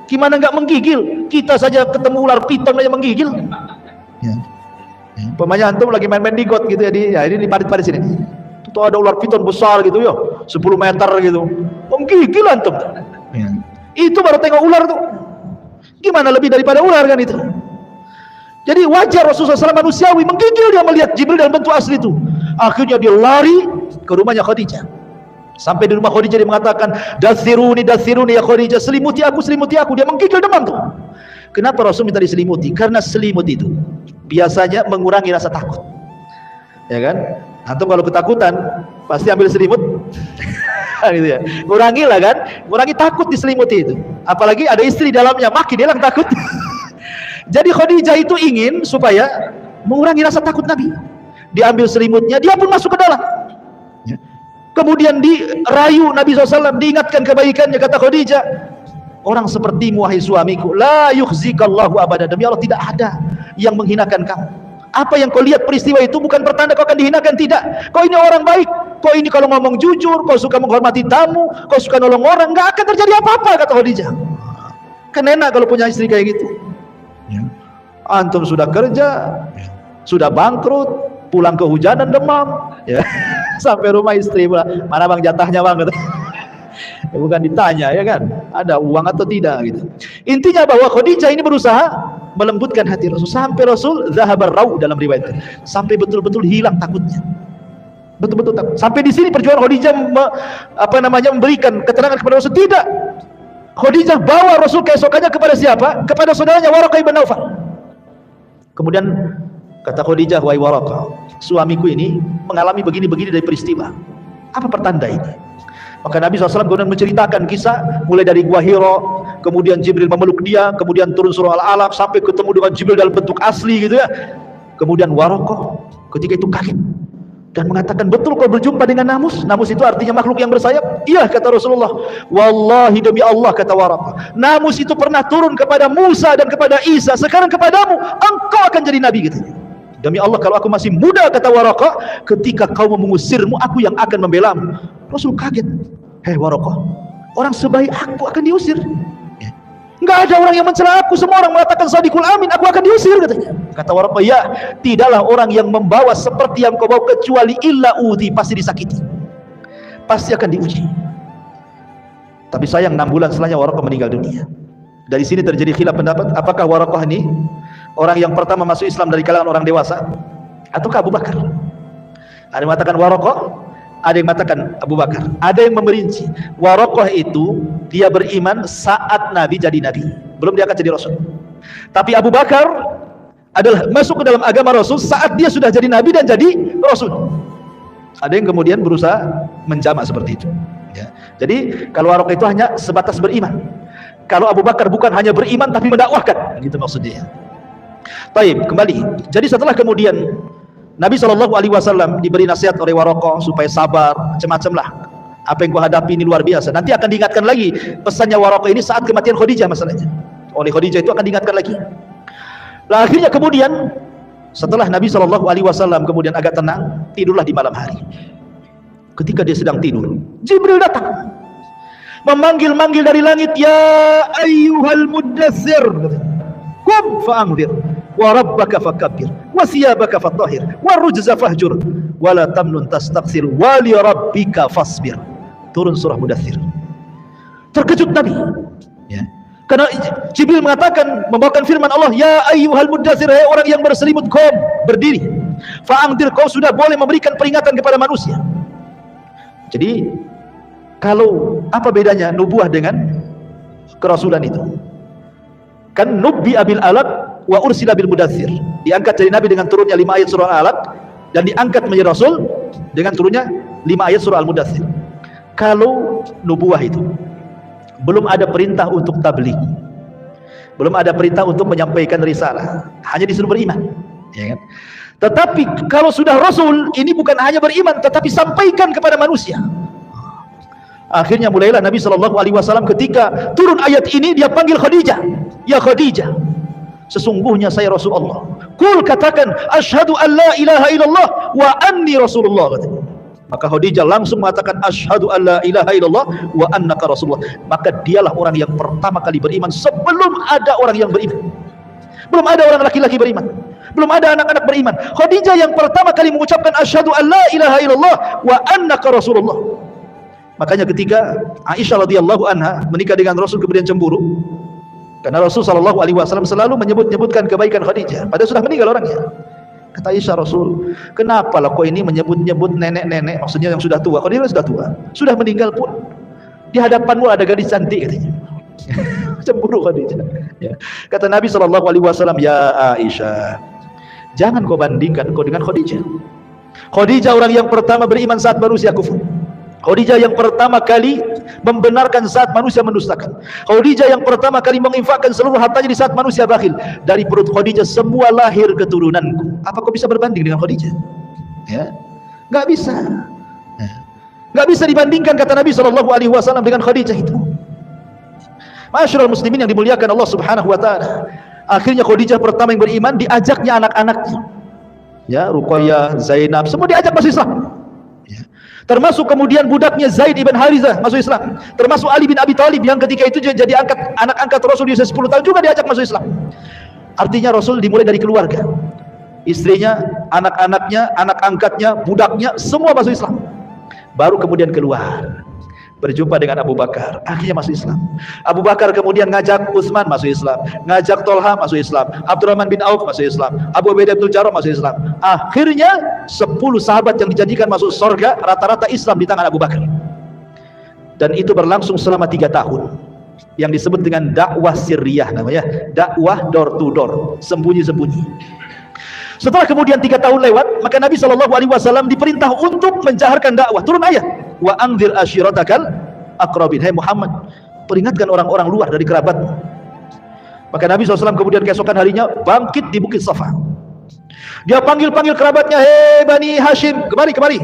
Gimana nggak menggigil? Kita saja ketemu ular piton aja menggigil. Ya. Pemanya antum lagi main-main di got gitu ya, ini di parit-parit sini. Tuh ada ular piton besar gitu ya, 10 meter gitu. Menggigil antum. Ya. Itu baru tengok ular tuh. Gimana lebih daripada ular kan itu? Jadi wajar Rasulullah SAW manusiawi, menggigil dia melihat Jibril dalam bentuk asli itu. Akhirnya dia lari ke rumahnya Khadijah. Sampai di rumah Khadijah dia mengatakan, "Dathiruni, dathiruni ya Khadijah, selimuti aku, selimuti aku." Dia menggigil demam tuh. Kenapa Rasul minta diselimuti? Karena selimut itu biasanya mengurangi rasa takut. Ya kan? Antum kalau ketakutan pasti ambil selimut. Gitu ya. Kurangilah kan? Kurangi takut diselimuti itu. Apalagi ada istri di dalamnya, makin dia takut. Jadi Khadijah itu ingin supaya mengurangi rasa takut Nabi. Diambil selimutnya, dia pun masuk ke dalam. Kemudian dirayu Nabi SAW, diingatkan kebaikannya. Kata Khadijah, "Orang sepertimu wahai suamiku, la yukhzikallahu abada." Demi Allah tidak ada yang menghinakan kamu. Apa yang kau lihat peristiwa itu bukan pertanda kau akan dihinakan, tidak. Kau ini orang baik, kau ini kalau ngomong jujur, kau suka menghormati tamu, kau suka nolong orang, nggak akan terjadi apa-apa, kata Khadijah. Kan enak kalau punya istri kayak gitu. Antum sudah kerja, sudah bangkrut, pulang kehujanan demam, ya. Sampai rumah istri pula, "Mana bang jatahnya bang?" Gitu. Ya, bukan ditanya ya kan, ada uang atau tidak gitu. Intinya bahwa Khadijah ini berusaha melembutkan hati Rasul, sampai Rasul zahabar rau dalam riwayat, sampai betul-betul hilang takutnya, betul-betul takut. Sampai di sini perjuangan Khadijah memberikan keterangan kepada Rasul, tidak. Khadijah bawa Rasul keesokannya kepada siapa? Kepada saudaranya Waraqah bin Naufal. Kemudian kata Khadijah, "Wahai Waraqah, suamiku ini mengalami begini-begini dari peristiwa. Apa pertanda ini?" Maka Nabi SAW kemudian menceritakan kisah mulai dari Gua Hira, kemudian Jibril memeluk dia, kemudian turun surah Al-Alaq sampai ketemu dengan Jibril dalam bentuk asli gitu ya. Kemudian Waraqah ketika itu kaget dan mengatakan, "Betul kau berjumpa dengan namus?" Namus itu artinya makhluk yang bersayap. "Iya," kata Rasulullah. "Wallahi demi Allah," kata Waraqah, "namus itu pernah turun kepada Musa dan kepada Isa, sekarang kepadamu, engkau akan jadi nabi," gitu. "Demi Allah kalau aku masih muda," kata Waraqah, "ketika kau mengusirmu, aku yang akan membelamu." Rasul kaget. "Hei Waraqah, orang sebaik aku akan diusir? Enggak ada orang yang mencela aku, semua orang mengatakan Shadiqul Amin, aku akan diusir," katanya. Kata Waraqah, "Ya, tidaklah orang yang membawa seperti yang kau bawa kecuali illa uti, pasti disakiti." pasti akan diuji. Tapi sayang 6 bulan setelahnya Waraqah meninggal dunia. Dari sini terjadi khilaf pendapat, apakah Waraqah ini orang yang pertama masuk Islam dari kalangan orang dewasa ataukah Abu Bakar? Ada yang mengatakan Waraqah, ada yang mengatakan Abu Bakar. Ada yang memerinci, Waraqah itu dia beriman saat Nabi jadi Nabi, belum dia akan jadi Rasul. Tapi Abu Bakar adalah masuk ke dalam agama Rasul saat dia sudah jadi Nabi dan jadi Rasul. Ada yang kemudian berusaha menjamak seperti itu, ya. Jadi kalau Waraqah itu hanya sebatas beriman. Kalau Abu Bakar bukan hanya beriman tapi mendakwahkan, gitu maksudnya. Baik, kembali. Jadi setelah kemudian Nabi SAW diberi nasihat oleh Waraqah supaya sabar, macam-macam lah. Apa yang kau hadapi ini luar biasa. Nanti akan diingatkan lagi pesannya Waraqah ini saat kematian Khadijah masalahnya. Oleh Khadijah itu akan diingatkan lagi. Nah, akhirnya kemudian setelah Nabi SAW kemudian agak tenang, tidurlah di malam hari. Ketika dia sedang tidur, Jibril datang memanggil-manggil dari langit, ya ayyuhal muddatsir, qum fa'anzir wa rabbaka fakabbir wa siyabaka fatahhir wa rujza fahjur wa la tamnun tastaghfir wa li rabbika fasbir. Turun surah Mudatsir. Terkejut Nabi, ya, karena Jibril mengatakan, membawakan firman Allah, ya ayyuhal muddatsir, hai orang yang berselimut, qum, berdiri, fa'anzir, kau sudah boleh memberikan peringatan kepada manusia. Jadi kalau apa bedanya nubuah dengan kerasulan itu? Kan nubbi abil alaq wa ursila bil mudatsir. Diangkat dari Nabi dengan turunnya 5 ayat surah Al-Alaq, dan diangkat menjadi Rasul dengan turunnya 5 ayat surah Al-Mudatsir. Kalau nubuah itu belum ada perintah untuk tabligh, belum ada perintah untuk menyampaikan risalah, hanya disuruh beriman, ya kan? Tetapi kalau sudah Rasul, ini bukan hanya beriman tetapi sampaikan kepada manusia. Akhirnya mulailah Nabi SAW ketika turun ayat ini, dia panggil Khadijah, ya Khadijah, sesungguhnya saya Rasulullah. Qul, katakan, asyhadu an la ilaha illallah wa anni Rasulullah, katanya. Maka Khadijah langsung mengatakan asyhadu an la ilaha illallah wa annaka Rasulullah. Maka dialah orang yang pertama kali beriman sebelum ada orang yang beriman. Belum ada orang laki-laki beriman, belum ada anak-anak beriman. Khadijah yang pertama kali mengucapkan asyhadu an la ilaha illallah wa annaka Rasulullah. Makanya ketika Aisyah radhiyallahu anha menikah dengan Rasul kemudian cemburu, karena Rasul SAW selalu menyebut-nyebutkan kebaikan Khadijah, padahal sudah meninggal orangnya. Kata Aisyah, Rasul, kenapa lah kau ini menyebut-nyebut nenek-nenek, maksudnya yang sudah tua. Khadijah sudah tua, sudah meninggal pun di hadapanmu ada gadis cantik, katanya. Cemburu Khadijah, ya. Kata Nabi SAW, ya Aisyah, jangan kau bandingkan kau dengan Khadijah. Khadijah orang yang pertama beriman saat manusia kufur. Khadijah yang pertama kali membenarkan saat manusia mendustakan. Khadijah yang pertama kali menginfakkan seluruh hartanya di saat manusia bakhil. Dari perut Khadijah semua lahir keturunanku. Apa kau bisa berbanding dengan Khadijah? Ya, nggak bisa. Ya. Nggak bisa dibandingkan, kata Nabi SAW, dengan Khadijah itu. Masyarul muslimin yang dimuliakan Allah Subhanahu wa taala. Akhirnya Khadijah pertama yang beriman, diajaknya anak-anaknya. Ya, Ruqayyah, Zainab, semua diajak masuk Islam. Ya. Termasuk kemudian budaknya Zaid ibn Harithah masuk Islam. Termasuk Ali bin Abi Thalib yang ketika itu jadi anak angkat Rasul di usia 10 tahun juga diajak masuk Islam. Artinya Rasul dimulai dari keluarga. Istrinya, anak-anaknya, anak angkatnya, budaknya, semua masuk Islam. Baru kemudian keluar, berjumpa dengan Abu Bakar, akhirnya masuk Islam. Abu Bakar kemudian ngajak Utsman masuk Islam, ngajak Tolha masuk Islam, Abdurrahman bin Auf masuk Islam, Abu Ubaidah bin Jarrah masuk Islam. Akhirnya 10 sahabat yang dijanjikan masuk surga rata-rata Islam di tangan Abu Bakar. Dan itu berlangsung selama 3 tahun, yang disebut dengan dakwah sirriyah, namanya dakwah door to door, sembunyi-sembunyi. Setelah kemudian 3 tahun lewat, maka Nabi SAW diperintah untuk menjaharkan dakwah. Turun ayat, wa anzir ashiratakal aqrabin, hai Muhammad, peringatkan orang-orang luar dari kerabatmu. Maka Nabi SAW kemudian keesokan harinya bangkit di Bukit Safa. Dia panggil-panggil kerabatnya, hei Bani Hashim, kemari.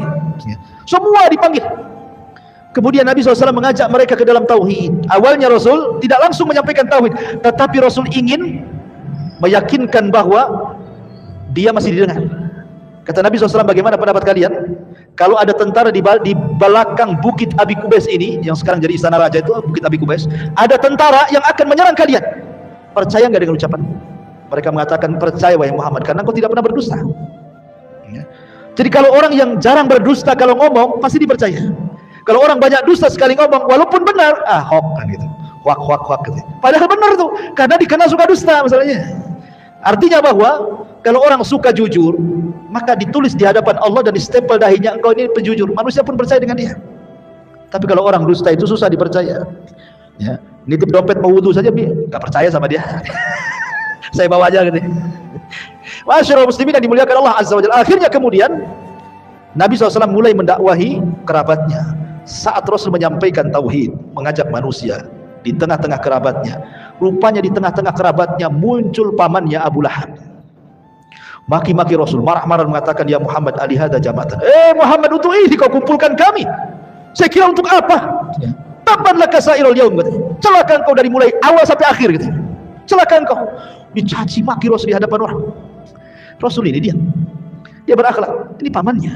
Semua dipanggil. Kemudian Nabi SAW mengajak mereka ke dalam tauhid. Awalnya Rasul tidak langsung menyampaikan tauhid, tetapi Rasul ingin meyakinkan bahwa dia masih didengar. Kata Nabi SAW, bagaimana pendapat kalian kalau ada tentara di belakang Bukit Abi Qubais ini, yang sekarang jadi istana raja itu, Bukit Abi Qubais, ada tentara yang akan menyerang kalian. Percaya nggak dengan ucapan? Mereka mengatakan, percaya wahai Muhammad, karena engkau tidak pernah berdusta. Ya. Jadi kalau orang yang jarang berdusta kalau ngomong pasti dipercaya. Kalau orang banyak dusta sekali ngomong, walaupun benar, hoax kan gitu. Hoax gitu. Padahal benar tuh, karena dikenal suka dusta masalahnya. Artinya bahwa kalau orang suka jujur, maka ditulis di hadapan Allah dan distempel dahinya, engkau ini penjujur. Manusia pun percaya dengan dia. Tapi kalau orang dusta itu susah dipercaya. Ya, nitip dompet mau wudu saja, nggak percaya sama dia. Saya bawa aja gitu. Masyaallah muslimin yang dimuliakan Allah Azza wa Jalla. Akhirnya kemudian Nabi SAW mulai mendakwahi kerabatnya. Saat Rasul menyampaikan tauhid, mengajak manusia di tengah-tengah kerabatnya, rupanya di tengah-tengah kerabatnya muncul pamannya Abu Lahab. Maki-maki Rasul, marah-marah mengatakan, ya Muhammad, alihada jama'atan. Muhammad, untuk ini kau kumpulkan kami. Saya kira untuk apa? Taban laka sairul yaum, celaka engkau dari mulai awal sampai akhir gitu. Celaka engkau. Dicaci maki Rasul di hadapan orang. Rasul ini dia berakhlak. Ini pamannya.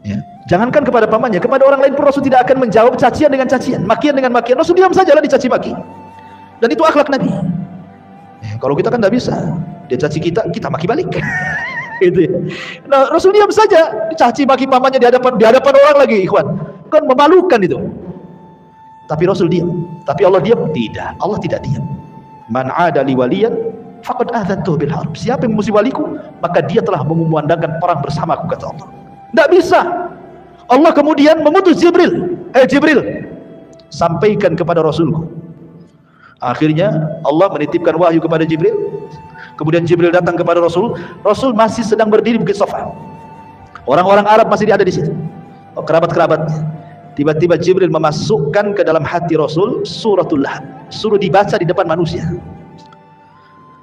Ya. Jangankan kepada pamannya, kepada orang lain pun Rasul tidak akan menjawab cacian dengan cacian, makian dengan makian. Rasul diam sajalah dicaci maki. Dan itu akhlak Nabi. Ya, kalau kita kan tidak bisa. Dia caci kita maki balik. Gitu ya. Nah, Rasul diam saja, dicaci maki pamannya di hadapan orang lagi, ikhwan. Kan memalukan itu. Tapi Rasul diam. Tapi Allah diam? Tidak. Allah tidak diam. Man 'ada li waliyan faqad adzantuhu bil harb. Siapa yang memusuhi waliku, maka dia telah mengumandangkan perang bersamaku, kata Allah. Tidak bisa. Allah kemudian mengutus Jibril. Jibril, sampaikan kepada Rasulku. Akhirnya Allah menitipkan wahyu kepada Jibril. Kemudian Jibril datang kepada Rasul. Rasul masih sedang berdiri di Bukit Safa. Orang-orang Arab masih ada di situ. Kerabat-kerabatnya. Tiba-tiba Jibril memasukkan ke dalam hati Rasul suratul Lahab. Suruh dibaca di depan manusia.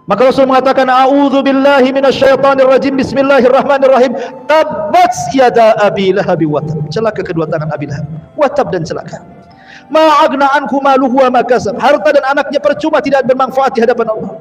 Maka Rasul mengatakan, a'udzu billahi minasyaitonir rajim, bismillahirrahmanirrahim, tabbat yada abi lahab wa tab. Celaka kedua tangan Abi Lahab, wa tab, dan celaka. Ma agna anhu maluhu wa ma kasab. Harta dan anaknya percuma, tidak bermanfaat di hadapan Allah.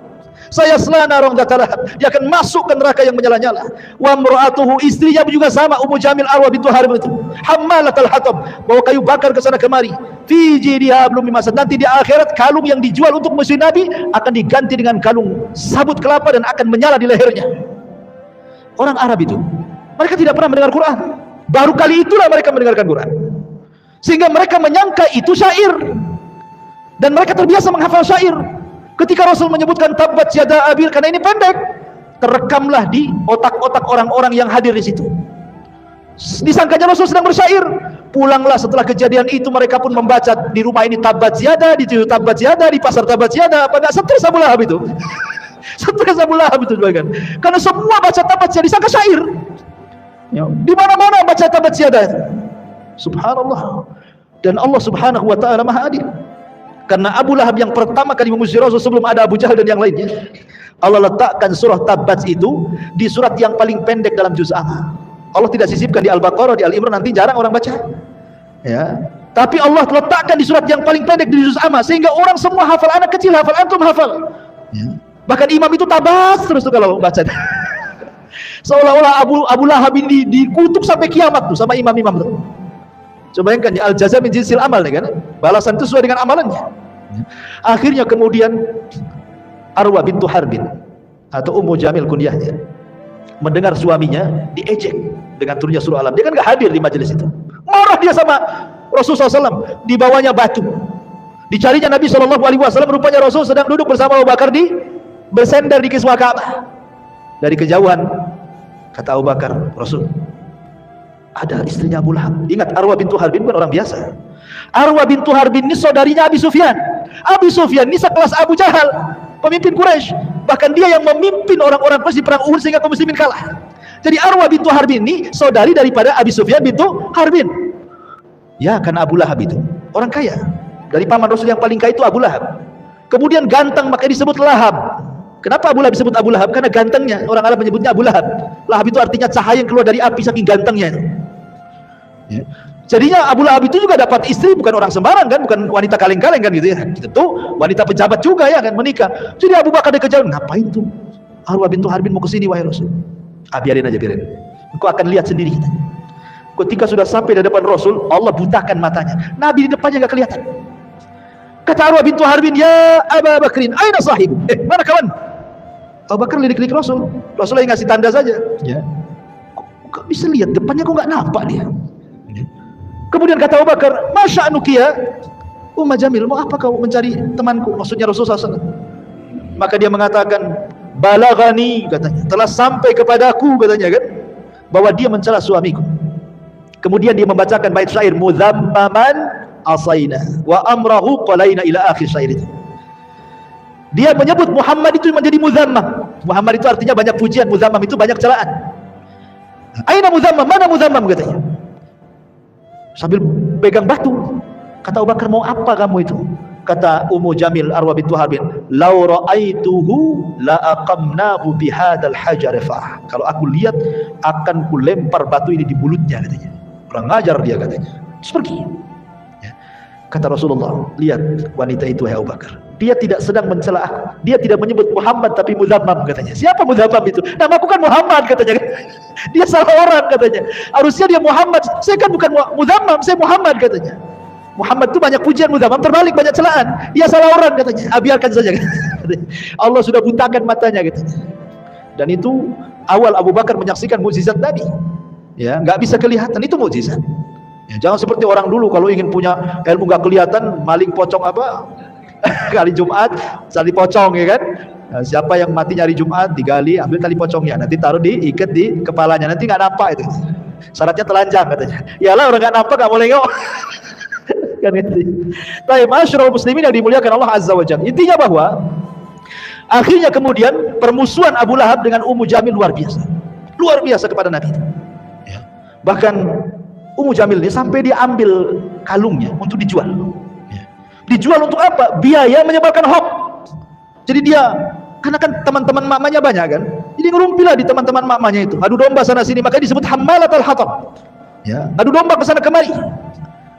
Saya selana rong datalahab, dia akan masuk ke neraka yang menyala-nyala. Wa imra'atuhu, istrinya juga sama, Ummu Jamil Arwa bintu Harb itu, hammalatal hatab, bawa kayu bakar ke sana kemari. Fi jidiha hablum min masad. Nanti di akhirat kalung yang dijual untuk musuh Nabi akan diganti dengan kalung sabut kelapa dan akan menyala di lehernya. Orang Arab itu, mereka tidak pernah mendengar Quran. Baru kali itulah mereka mendengarkan Quran. Sehingga mereka menyangka itu syair. Dan mereka terbiasa menghafal syair. Ketika Rasul menyebutkan tabbat yada abil, karena ini pendek, terekamlah di otak-otak orang-orang yang hadir di situ. Disangkanya Rasul sedang bersyair. Pulanglah setelah kejadian itu, mereka pun membaca di rumah ini tabbat yada, di situ tabbat yada, di pasar tabbat yada. Apa enggak stres Abu Lahab itu? Stres Abu Lahab itu juga kan. Karena semua baca tabbat yada disangka syair. Di mana-mana baca tabbat yada itu. Subhanallah. Dan Allah Subhanahu wa taala Maha Adil. Karena Abu Lahab yang pertama kali memusuhi Rasul sebelum ada Abu Jahal dan yang lainnya, Allah letakkan surah Tabbat itu di surat yang paling pendek dalam juz amma. Allah tidak sisipkan di Al-Baqarah, di Al-Imran, nanti jarang orang baca. Ya. Tapi Allah letakkan di surat yang paling pendek di juz amma, sehingga orang semua hafal, anak kecil hafal, antum hafal. Ya. Bahkan imam itu tabas terus tuh kalau baca. Seolah-olah Abu Lahab ini dikutuk sampai kiamat tuh sama imam-imam tuh. Coba bayangkan ya, al-jaza min jinsil amal nih kan, balasan itu sesuai dengan amalannya. Akhirnya kemudian Arwa bintu Harbin atau Ummu Jamil kunyahnya mendengar suaminya diejek dengan turunnya surah Alam. Dia kan gak hadir di majelis itu. Marah dia sama Rasulullah SAW. Dibawanya batu. Dicarinya Nabi SAW. Rupanya Rasul sedang duduk bersama Abu Bakar bersender di kiswah Ka'bah. Dari kejauhan kata Abu Bakar, Rasul, ada istrinya Abu Lahab. Ingat, Arwa bintu Harbin bukan orang biasa. Arwa bintu Harbin ini saudarinya Abi Sufyan. Abi Sufyan ini sekelas Abu Jahal, pemimpin Quraisy. Bahkan dia yang memimpin orang-orang Quraisy di perang Uhud sehingga kaum muslimin kalah. Jadi Arwa bintu Harbin ini saudari daripada Abi Sufyan bintu Harbin. Ya, karena Abu Lahab itu orang kaya. Dari paman Rasul yang paling kaya itu Abu Lahab. Kemudian ganteng, maka disebut Lahab. Kenapa Abu Lahab disebut Abu Lahab? Karena gantengnya. Orang Arab menyebutnya Abu Lahab. Lahab itu artinya cahaya yang keluar dari api, saking gantengnya. Ya. Jadinya Abu Lahab itu juga dapat istri, bukan orang sembarang kan, bukan wanita kaleng-kaleng kan gitu ya. Tentu wanita pejabat juga ya kan, menikah. Jadi Abu Bakar dikejar, ngapain tuh Arwa bintu Harbin mau kesini wahai Rasul? Biarin aja, biarin. Engkau akan lihat sendiri kita. Ketika sudah sampai di depan Rasul, Allah butakan matanya. Nabi di depannya nggak kelihatan. Kata Arwa bintu Harbin, ya Abu Bakrin, aina sahibu? Mana kawan? Abu Bakar lirik-lirik Rasul. Rasul lagi ngasih tanda saja. Ya. Kok bisa lihat depannya, kok nggak nampak dia? Kemudian kata Abu Bakar, "Masya Anukia, Ummu Jamil, mau apa kau mencari temanku?" Maksudnya Rasulullah SAW. Maka dia mengatakan, "Balagani," katanya, "telah sampai kepadaku," katanya kan, bahwa dia mencela suamiku. Kemudian dia membacakan bait syair, "Muzammaman asaina wa amrahu qalaina," ila akhir syair itu. Dia menyebut Muhammad itu menjadi muzammam. Muhammad itu artinya banyak pujian, muzammam itu banyak celaan. Aina muzammam, mana muzammam, katanya. Sambil pegang batu. Kata Abu Bakar, mau apa kamu itu? Kata Ummu Jamil Arwa bintu Harbin, "Lau ra'aituhu la aqamnahu bihadzal hajar fa." Kalau aku lihat akan ku lempar batu ini di mulutnya, katanya. Kurang ajar dia, katanya. Terus pergi. Ya. Kata Rasulullah, "Lihat wanita itu, ya Abu Bakar. Dia tidak sedang mencela aku. Dia tidak menyebut Muhammad tapi muzammam," katanya. Siapa muzammam itu? Namaku kan Muhammad, katanya. Dia salah orang, katanya. Harusnya dia Muhammad. Saya kan bukan muzammam, saya Muhammad, katanya. Muhammad itu banyak pujian, muzammam terbalik banyak celaan. Dia salah orang, katanya. Biarkan saja, katanya. Allah sudah butakan matanya, katanya. Dan itu awal Abu Bakar menyaksikan mukjizat Nabi. Ya, nggak bisa kelihatan, itu mukjizat. Ya, jangan seperti orang dulu kalau ingin punya ilmu nggak kelihatan, maling pocong apa? Kali Jumat, tali pocong, ya kan? Nah, siapa yang mati nyari Jumat, digali, ambil tali pocongnya, nanti taruh diikat di kepalanya, nanti nggak nampak itu. Syaratnya telanjang, katanya. Iyalah, orang nggak nampak nggak boleh nengok. Kan itu. Tapi masyarakat muslimin yang dimuliakan Allah Azza wa Jalla. Intinya bahwa akhirnya kemudian permusuhan Abu Lahab dengan Ummu Jamil luar biasa kepada Nabi. Ya. Bahkan Ummu Jamil ini sampai dia ambil kalungnya untuk dijual. Ya. Dijual untuk apa? Biaya menyebarkan hoax. Jadi dia, karena kan teman-teman mamanya banyak kan, jadi ngerumpilah di teman-teman mamanya itu, adu domba sana sini, makanya disebut hammalatul hatab. Ya, adu domba ke sana kemari.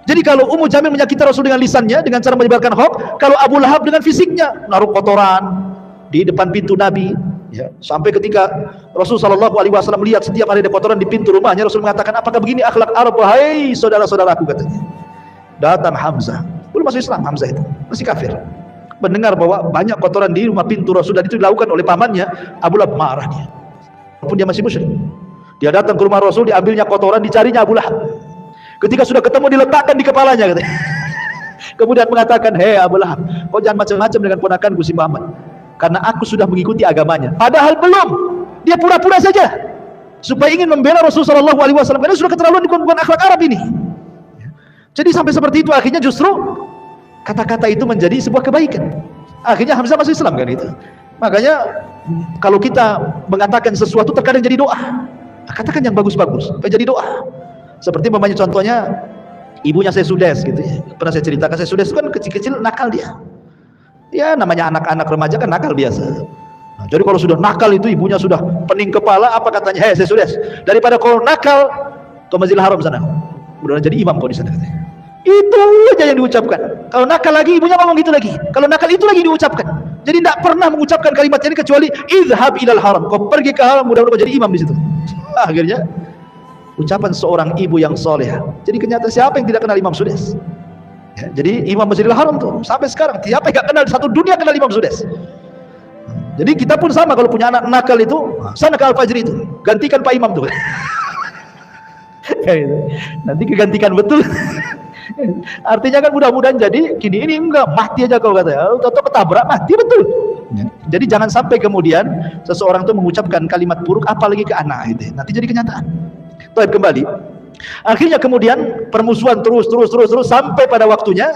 Jadi kalau Ummu Jamil menyakiti Rasul dengan lisannya, dengan cara menyebarkan hoax, kalau Abu Lahab dengan fisiknya, naruh kotoran di depan pintu Nabi. Ya, sampai ketika Rasul SAW melihat setiap hari ada kotoran di pintu rumahnya, Rasul mengatakan, "Apakah begini akhlak Arab, wahai saudara-saudaraku?" katanya. Datang Hamzah, belum masuk Islam Hamzah itu, masih kafir. Mendengar bahwa banyak kotoran di rumah pintu Rasul dan itu dilakukan oleh pamannya, Abu Lahab marah dia. Walaupun dia masih musyrik. Dia datang ke rumah Rasul, diambilnya kotoran, dicarinya Abu Lahab. Ketika sudah ketemu, diletakkan di kepalanya, katanya. Kemudian mengatakan, "Hei Abu Lahab, kau jangan macam-macam dengan ponakanku si Muhammad, karena aku sudah mengikuti agamanya." Padahal belum, dia pura-pura saja supaya ingin membela Rasulullah SAW, karena sudah keterlaluan, bukan akhlak Arab ini. Jadi sampai seperti itu, akhirnya justru kata-kata itu menjadi sebuah kebaikan. Akhirnya Hamzah masuk Islam, kan itu. Makanya kalau kita mengatakan sesuatu terkadang jadi doa. Katakan yang bagus-bagus, jadi doa. Seperti memangnya contohnya ibunya saya Sudes gitu ya. Pernah saya ceritakan, saya Sudes itu kan kecil-kecil nakal dia. Ya namanya anak-anak remaja kan nakal biasa. Nah, jadi kalau sudah nakal itu ibunya sudah pening kepala, apa katanya? "Hei saya Sudes, daripada kau nakal ke Masjidil Haram sana. Mudah-mudahan jadi imam kau di sana," katanya. Itu aja yang diucapkan. Kalau nakal lagi ibunya ngomong gitu lagi. Kalau nakal itu lagi diucapkan. Jadi tidak pernah mengucapkan kalimat ini kecuali izhab ilal haram. Kau pergi ke haram, mudah-mudahan jadi imam di situ. Akhirnya ucapan seorang ibu yang soleh. Jadi kenyataan siapa yang tidak kenal Imam Sudes? Ya, jadi Imam Masjidil Haram tuh sampai sekarang siapa yang tidak kenal, satu dunia kenal Imam Sudes. Jadi kita pun sama, kalau punya anak nakal itu sana ke Al-Fajri itu, gantikan Pak Imam tuh. Nanti kegantikan betul. Artinya kan mudah-mudahan jadi gini, ini enggak mati aja kalau katanya, atau ketabrak mati betul. Jadi jangan sampai kemudian seseorang tuh mengucapkan kalimat buruk apalagi ke anak itu, nanti jadi kenyataan. Baik, kembali. Akhirnya kemudian permusuhan terus sampai pada waktunya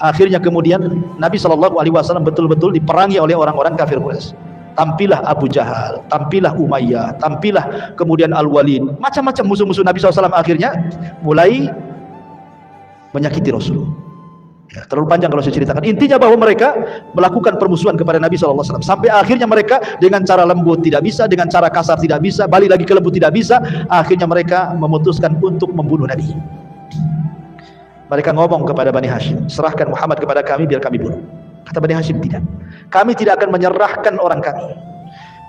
akhirnya kemudian Nabi SAW betul-betul diperangi oleh orang-orang kafir Quraisy. Tampillah Abu Jahal, tampillah Umayyah, tampillah kemudian Al-Walid, macam-macam musuh-musuh Nabi SAW akhirnya mulai menyakiti Rasul. Ya, terlalu panjang kalau saya ceritakan. Intinya bahwa mereka melakukan permusuhan kepada Nabi SAW sampai akhirnya mereka dengan cara lembut tidak bisa, dengan cara kasar tidak bisa, balik lagi ke lembut tidak bisa. Akhirnya mereka memutuskan untuk membunuh Nabi. Mereka ngomong kepada Bani Hashim, "Serahkan Muhammad kepada kami biar kami bunuh." Kata Bani Hashim, "Tidak, kami tidak akan menyerahkan orang kami.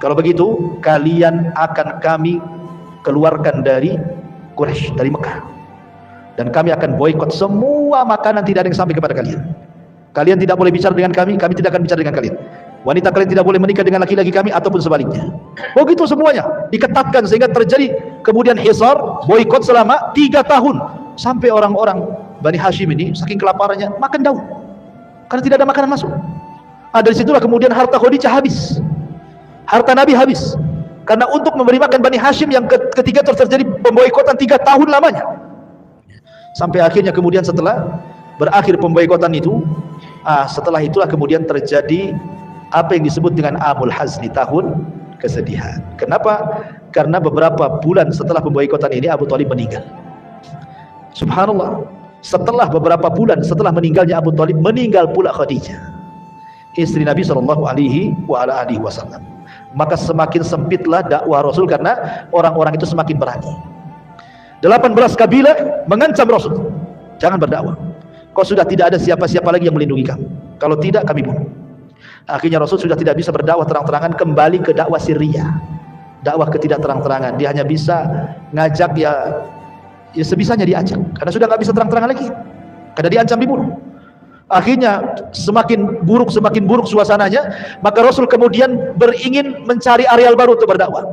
Kalau begitu kalian akan kami keluarkan dari Quraisy, dari Mekah. Dan kami akan boikot semua makanan, tidak ada yang sampai kepada kalian. Kalian tidak boleh bicara dengan kami tidak akan bicara dengan kalian. Wanita kalian tidak boleh menikah dengan laki-laki kami ataupun sebaliknya." Begitu semuanya diketatkan sehingga terjadi kemudian hisar, boikot selama 3 tahun. Sampai orang-orang Bani Hashim ini saking kelaparannya makan daun karena tidak ada makanan masuk. Dari situlah kemudian harta Khadijah habis, harta Nabi habis, karena untuk memberi makan Bani Hashim yang ketiga terjadi pemboikotan 3 tahun lamanya. Sampai akhirnya kemudian setelah berakhir pemboikotan itu, setelah itulah kemudian terjadi apa yang disebut dengan Amul Hazni, tahun kesedihan. Kenapa? Karena beberapa bulan setelah pemboikotan ini Abu Thalib meninggal. Subhanallah, setelah beberapa bulan setelah meninggalnya Abu Thalib, meninggal pula Khadijah, istri Nabi SAW. Maka semakin sempitlah dakwah Rasul karena orang-orang itu semakin berani. 18 kabilah mengancam Rasul, jangan berdakwah, kau sudah tidak ada siapa-siapa lagi yang melindungi kamu, kalau tidak kami bunuh. Akhirnya Rasul sudah tidak bisa berdakwah terang-terangan, kembali ke dakwah sirriyah, dakwah ketidak terang-terangan. Dia hanya bisa ngajak ya sebisanya diajak, karena sudah nggak bisa terang-terangan lagi, karena diancam dibunuh. Akhirnya semakin buruk suasananya, maka Rasul kemudian beringin mencari areal baru untuk berdakwah.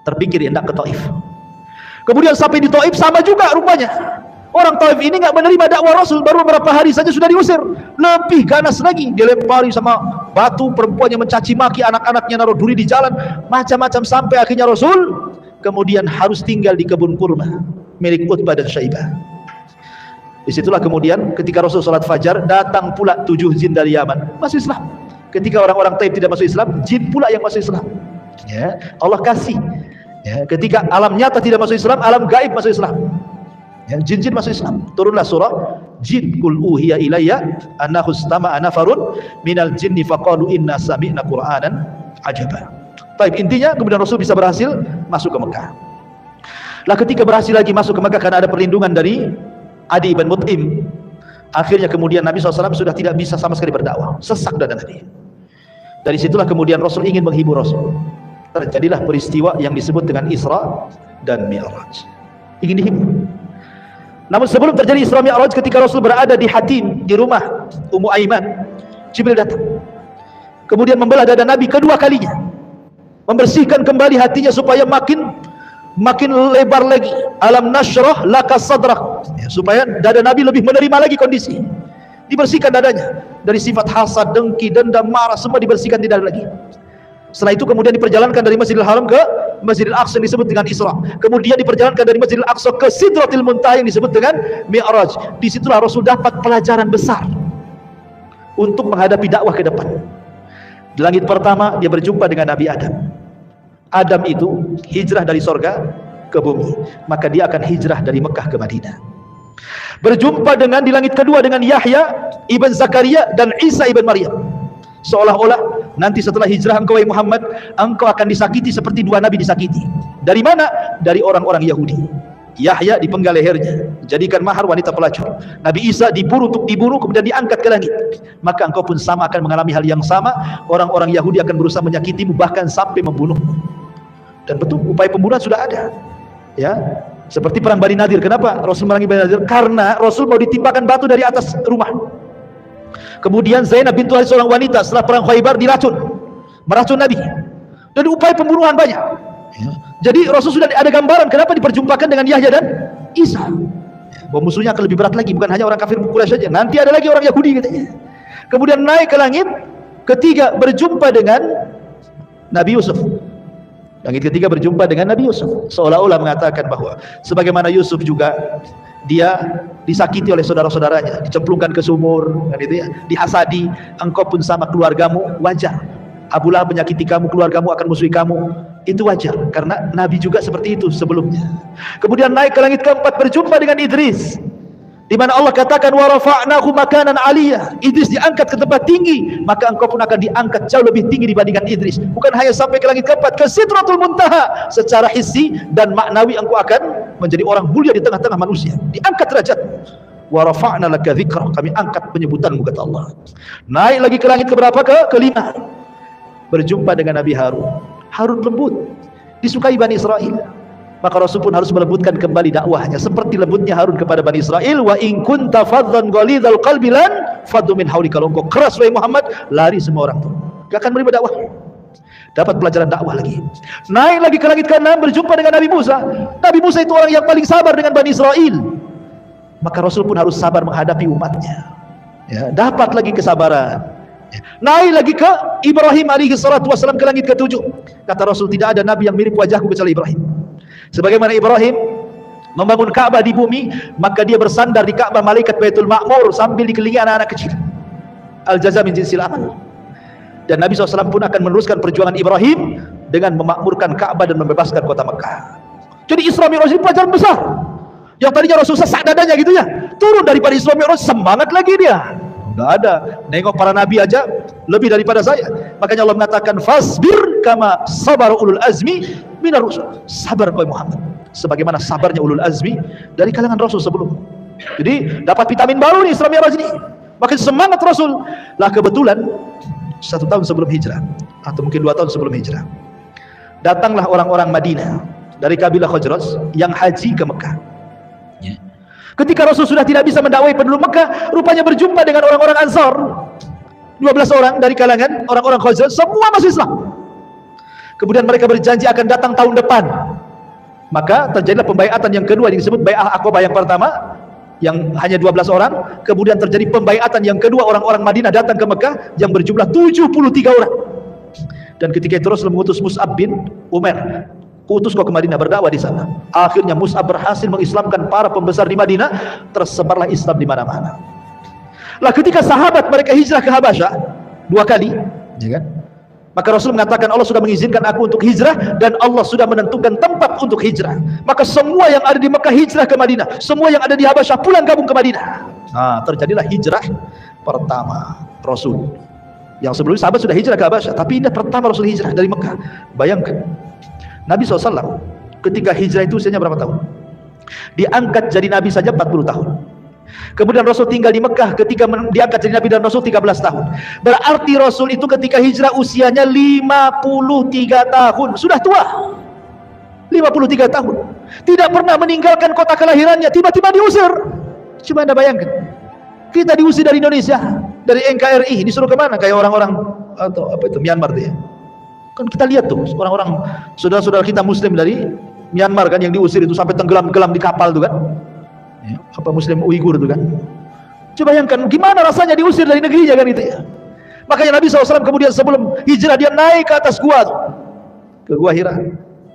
Terpikir hendak ke Taif. Kemudian sampai di Taif sama juga rupanya. Orang Taif ini nggak menerima dakwah Rasul, baru beberapa hari saja sudah diusir. Lebih ganas lagi, dilempari sama batu, perempuannya mencaci maki, anak-anaknya naruh duri di jalan, macam-macam, sampai akhirnya Rasul kemudian harus tinggal di kebun kurma milik Utbah dan Syaibah. Disitulah kemudian ketika Rasul sholat fajar, datang pula 7 jin dari Yaman masuk Islam. Ketika orang-orang Taif tidak masuk Islam, jin pula yang masuk Islam. Ya, Allah kasih. Ya, ketika alam nyata tidak masuk Islam, alam gaib masuk Islam. Ya, jin-jin masuk Islam. Turunlah surah Jin, qul uhiya ilayya annahu istama'a nafarun minal jinni faqalu inna sami'na qur'anan ajaba. Baik, intinya kemudian Rasul bisa berhasil masuk ke Mekah. Lah ketika berhasil lagi masuk ke Mekah karena ada perlindungan dari Adi bin Mut'im, akhirnya kemudian Nabi SAW sudah tidak bisa sama sekali berdakwah, sesak dada Nabi. Dari situlah kemudian Rasul ingin menghibur Rasul. Terjadilah peristiwa yang disebut dengan Isra dan Mi'raj. Ingin dihibur. Namun sebelum terjadi Isra Mi'raj, ketika Rasul berada di Hatim, di rumah Ummu Aiman, Jibril datang. Kemudian membelah dada Nabi kedua kalinya, membersihkan kembali hatinya supaya makin lebar lagi. Alam nashrah laka sadrak, ya, supaya dada Nabi lebih menerima lagi kondisi. Dibersihkan dadanya dari sifat hasad, dengki, dendam, marah, semua dibersihkan tidak ada lagi. Setelah itu kemudian diperjalankan dari Masjidil Haram ke Masjidil Aqsa yang disebut dengan Isra. Kemudian diperjalankan dari Masjidil Aqsa ke Sidratil Muntaha yang disebut dengan Mi'raj. Disitulah Rasul dapat pelajaran besar untuk menghadapi dakwah ke depan. Di langit pertama dia berjumpa dengan Nabi Adam. Adam itu hijrah dari sorga ke bumi, maka dia akan hijrah dari Mekah ke Madinah. Berjumpa dengan di langit kedua dengan Yahya ibn Zakaria dan Isa ibn Maryam. Seolah-olah nanti setelah hijrah engkau wahai Muhammad, engkau akan disakiti seperti dua nabi disakiti. Dari mana? Dari orang-orang Yahudi. Yahya dipenggal lehernya, jadikan mahar wanita pelacur. Nabi Isa diburu untuk dibunuh, kemudian diangkat ke langit. Maka engkau pun sama akan mengalami hal yang sama. Orang-orang Yahudi akan berusaha menyakitimu, bahkan sampai membunuhmu. Dan betul, upaya pembunuhan sudah ada. Ya, seperti perang Bani Nadir. Kenapa Rasul merangi Bani Nadir? Karena Rasul mau ditimpakan batu dari atas rumah. Kemudian Zainab bintu Harith, seorang wanita, setelah perang Khaybar diracun, meracun Nabi. Dan upaya pembunuhan banyak. Ya. Jadi Rasul sudah ada gambaran kenapa diperjumpakan dengan Yahya dan Isa. Bahwa musuhnya akan lebih berat lagi, bukan hanya orang kafir Quraisy saja. Nanti ada lagi orang Yahudi katanya. Kemudian naik ke langit ketiga berjumpa dengan Nabi Yusuf. Langit ketiga berjumpa dengan Nabi Yusuf. Seolah-olah mengatakan bahwa sebagaimana Yusuf juga dia disakiti oleh saudara-saudaranya, dicemplungkan ke sumur, kan itu ya, dihasadi, engkau pun sama keluargamu, wajar. Abu Lahab menyakiti kamu, keluargamu akan musuhi kamu, itu wajar, karena Nabi juga seperti itu sebelumnya. Kemudian naik ke langit keempat berjumpa dengan Idris, di mana Allah katakan wa rafa'nahu makanan 'aliyah. Idris diangkat ke tempat tinggi, maka engkau pun akan diangkat jauh lebih tinggi dibandingkan Idris. Bukan hanya sampai ke langit keempat, ke Sidratul Muntaha, secara hissi dan maknawi engkau akan menjadi orang mulia di tengah-tengah manusia, diangkat derajat. Wa rafa'na laka dzikra, kami angkat penyebutanmu, kata Allah. Naik lagi ke langit keberapa? Kelima. Berjumpa dengan Nabi Harun. Harun lembut, disukai Bani Israel. Maka Rasul pun harus melembutkan kembali dakwahnya seperti lembutnya Harun kepada Bani Israel. Wa in kunta faddan ghalidhal qalbi lan faddu min hawlika. Kalau engkau keras wahai Muhammad, lari semua orang tuh, gak akan menerima dakwah. Dapat pelajaran dakwah lagi. Naik lagi ke langit ke-6 berjumpa dengan Nabi Musa. Nabi Musa itu orang yang paling sabar dengan Bani Israel. maka Rasul pun harus sabar menghadapi umatnya. Ya, dapat lagi kesabaran. Ya, naik lagi ke Ibrahim alaihi salatu wassalam, ke langit ke-7. Kata Rasul, tidak ada nabi yang mirip wajahku kecuali Ibrahim. Sebagaimana Ibrahim membangun Ka'bah di bumi, maka dia bersandar di Ka'bah malaikat Baitul Ma'mur sambil dikelilingi anak-anak kecil. Al-jaza min jinsil amal. Dan Nabi SAW pun akan meneruskan perjuangan Ibrahim dengan memakmurkan Ka'bah dan membebaskan kota Mekah. Jadi Isra Mi'raj ini pelajaran besar. Yang tadinya Rasul sesak dadanya gitu ya, turun daripada Isra Mi'raj semangat lagi dia. Enggak ada, nengok para nabi aja lebih daripada saya. Makanya Allah mengatakan fasbir kama sabar ulul azmi minar rusul. Sabar wahai Muhammad sebagaimana sabarnya ulul azmi dari kalangan Rasul sebelum. Jadi dapat vitamin baru nih Isra Mi'raj ini. Makin semangat Rasul. Lah kebetulan 1 tahun sebelum hijrah atau mungkin 2 tahun sebelum hijrah, datanglah orang-orang Madinah dari kabilah Khazraj yang haji ke Mekah. Ya. Ketika Rasul sudah tidak bisa mendakwai penduduk Mekah, rupanya berjumpa dengan orang-orang Ansar. 12 orang dari kalangan orang-orang Khazraj, semua masuk Islam. Kemudian mereka berjanji akan datang tahun depan. Maka terjadilah pembaiatan yang kedua yang disebut Bai'ah Aqabah yang pertama, yang hanya 12 orang. Kemudian terjadi pembaiatan yang kedua, orang-orang Madinah datang ke Mekah yang berjumlah 73 orang. Dan ketika itu Rasul mengutus Mus'ab bin Umair, kutus kau ke Madinah berdakwah di sana. Akhirnya Mus'ab berhasil mengislamkan para pembesar di Madinah, tersebarlah Islam di mana-mana. Lah ketika sahabat mereka hijrah ke Habasyah 2 kali, ya kan? Maka Rasul mengatakan Allah sudah mengizinkan aku untuk hijrah dan Allah sudah menentukan tempat untuk hijrah. Maka semua yang ada di Mekah hijrah ke Madinah, semua yang ada di Habasyah pulang gabung ke Madinah. Nah, terjadilah hijrah pertama Rasul. Yang sebelumnya sahabat sudah hijrah ke Habasyah, tapi ini pertama Rasul hijrah dari Mekah. Bayangkan, Nabi SAW ketika hijrah itu usianya berapa tahun? Diangkat jadi Nabi saja 40 tahun. Kemudian Rasul tinggal di Mekah ketika diangkat jadi Nabi dan Rasul 13 tahun. Berarti Rasul itu ketika hijrah usianya 53 tahun. Sudah tua 53 tahun. Tidak pernah meninggalkan kota kelahirannya. Tiba-tiba diusir. Coba Anda bayangkan, kita diusir dari Indonesia, dari NKRI, disuruh kemana? Kayak orang-orang atau apa itu, Myanmar dia. Kan kita lihat tuh orang-orang saudara-saudara kita Muslim dari Myanmar kan yang diusir itu sampai tenggelam-gelam di kapal tuh kan. Ya, apa Muslim Uighur itu kan. Coba bayangkan gimana rasanya diusir dari negerinya kan itu ya. Makanya Nabi SAW kemudian sebelum hijrah dia naik ke atas gua tuh, ke gua Hira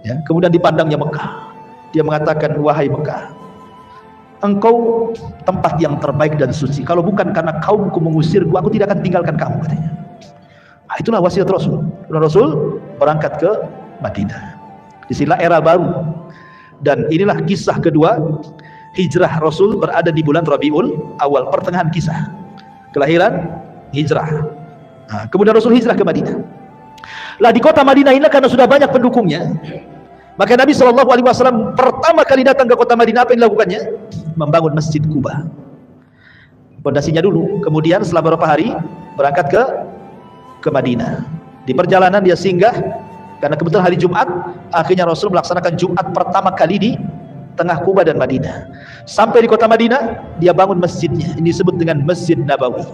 ya. Kemudian dipandangnya Mekah. Dia mengatakan, wahai Mekah, engkau tempat yang terbaik dan suci. Kalau bukan karena kaumku mengusirku, aku tidak akan tinggalkan kamu, katanya. Nah, itulah wasiat Rasul. Rasul berangkat ke Madinah. Disinilah era baru. Dan inilah kisah kedua hijrah Rasul, berada di bulan Rabiul Awal, pertengahan kisah kelahiran hijrah. Nah, kemudian Rasul hijrah ke Madinah. Lah di kota Madinah ini karena sudah banyak pendukungnya, maka Nabi SAW pertama kali datang ke kota Madinah, apa yang dilakukannya? Membangun Masjid Quba. Pondasinya dulu. Kemudian setelah beberapa hari berangkat ke Madinah. Di perjalanan dia singgah karena kebetulan hari Jumat. Akhirnya Rasul melaksanakan Jumat pertama kali di tengah Quba dan Madinah. Sampai di kota Madinah, dia bangun masjidnya. Ini disebut dengan Masjid Nabawi.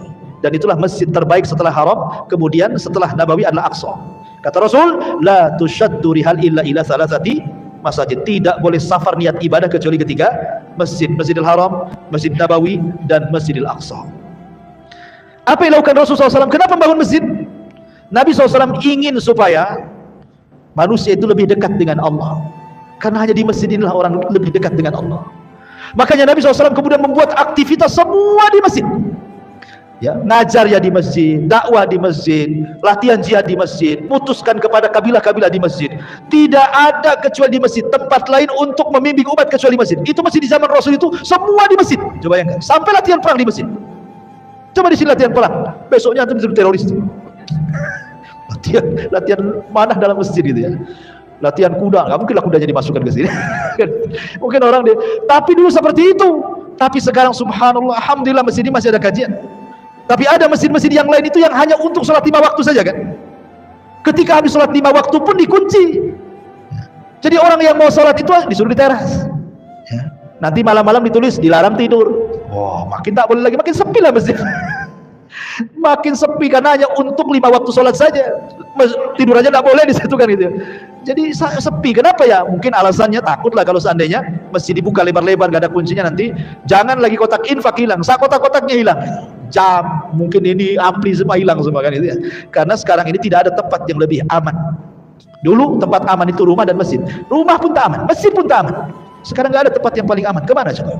Dan itulah masjid terbaik setelah Haram. Kemudian setelah Nabawi adalah Aqsa. Kata Rasul, la tushaddu rihal illa ila salasati masjid. Tidak boleh safar niat ibadah kecuali ketiga masjid: Masjidil Haram, Masjid Nabawi, dan Masjidil Aqsa. Apa yang dilakukan Rasulullah SAW? Kenapa membangun masjid? Nabi SAW ingin supaya manusia itu lebih dekat dengan Allah. Karena hanya di masjid inilah orang lebih dekat dengan Allah. Makanya Nabi SAW kemudian membuat aktivitas semua di masjid. Ya, ngajar ya di masjid, dakwah di masjid, latihan jihad di masjid, putuskan kepada kabilah-kabilah di masjid. Tidak ada kecuali di masjid. Tempat lain untuk membimbing umat kecuali di masjid. Itu masjid di zaman Rasul itu semua di masjid. Coba bayangkan, sampai latihan perang di masjid. Coba di sini latihan perang, besoknya antum jadi teroris. Latihan manah dalam masjid gitu ya. Latihan kuda, nggak mungkin lah kudanya dimasukkan ke sini. Mungkin orang dia, tapi dulu seperti itu. Tapi sekarang subhanallah, alhamdulillah masjid ini masih ada kajian. Tapi ada masjid-masjid yang lain itu yang hanya untuk sholat 5 waktu saja kan. Ketika habis sholat 5 waktu pun dikunci. Jadi orang yang mau sholat itu disuruh di teras. Ya. Nanti malam-malam ditulis dilarang tidur. Wah, makin tak boleh lagi, makin sepi lah masjid. Makin sepi karena hanya untuk 5 waktu sholat saja. Tidur aja tidak boleh di situ kan gitu. Jadi sepi. Kenapa ya? Mungkin alasannya takutlah kalau seandainya masjid dibuka lebar-lebar gak ada kuncinya, nanti jangan lagi kotak infak hilang, kotak-kotaknya hilang, jam mungkin ini ampli semua hilang semua kan itu ya. Karena sekarang ini tidak ada tempat yang lebih aman. Dulu tempat aman itu rumah dan masjid. Rumah pun tak aman, masjid pun tak aman. Sekarang gak ada tempat yang paling aman. Kemana coba?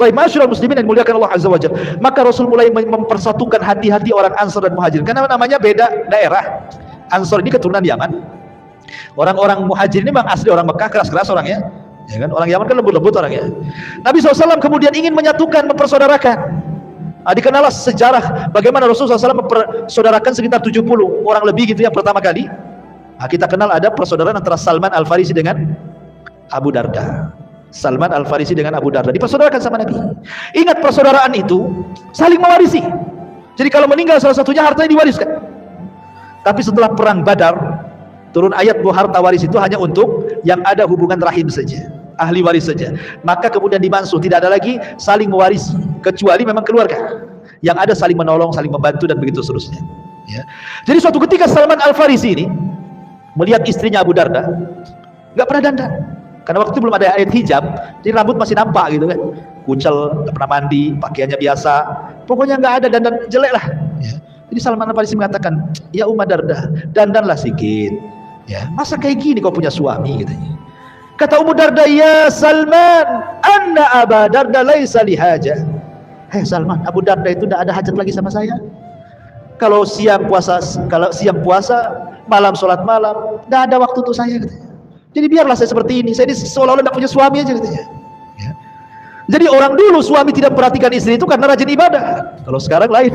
Baik, masyarakat muslimin yang dimuliakan Allah Azza wa Jalla. Maka Rasul mulai mempersatukan hati-hati orang Ansor dan Muhajir. Karena namanya beda daerah. Ansor ini keturunan Yaman. Orang-orang Muhajir ini memang asli orang Mekah, keras-keras orangnya. Ya kan? Orang Yaman kan lembut-lembut orangnya. Nabi SAW kemudian ingin menyatukan, mempersaudarakan. Dikenallah sejarah bagaimana Rasulullah SAW mempersaudarakan sekitar 70 orang lebih gitu yang pertama kali. Kita kenal ada persaudaraan antara Salman Al-Farisi dengan Abu Darda. Salman Al-Farisi dengan Abu Darda dipersaudarakan sama Nabi. Ingat, persaudaraan itu saling mewarisi. Jadi kalau meninggal salah satunya, hartanya diwariskan. Tapi setelah perang Badar, turun ayat bahwa harta waris itu hanya untuk yang ada hubungan rahim saja, ahli waris saja. Maka kemudian dimansuh, tidak ada lagi saling mewarisi, kecuali memang keluarga. Yang ada saling menolong, saling membantu, dan begitu seterusnya. Ya. Jadi suatu ketika Salman Al-Farisi ini melihat istrinya Abu Darda nggak pernah dandan. Karena waktu itu belum ada ayat hijab, jadi rambut masih nampak gitu kan, kucel, nggak pernah mandi, pakaiannya biasa, pokoknya nggak ada, dandan jelek lah. Ya. Jadi Salman Al-Farisi mengatakan, ya Umma Darda, dandanlah sedikit. Ya, masa kayak gini kau punya suami gitu. Kata Ummu Darda, ya Salman, anna Aba Darda laisa lihaja. Hei Salman, Abu Darda itu tidak ada hajat lagi sama saya. Kalau siang puasa, malam sholat malam, tidak ada waktu untuk saya katanya. Jadi biarlah saya seperti ini. Saya ini seolah-olah tidak punya suami aja katanya. Ya. Jadi orang dulu suami tidak perhatikan istri itu karena rajin ibadah. Kalau sekarang lain.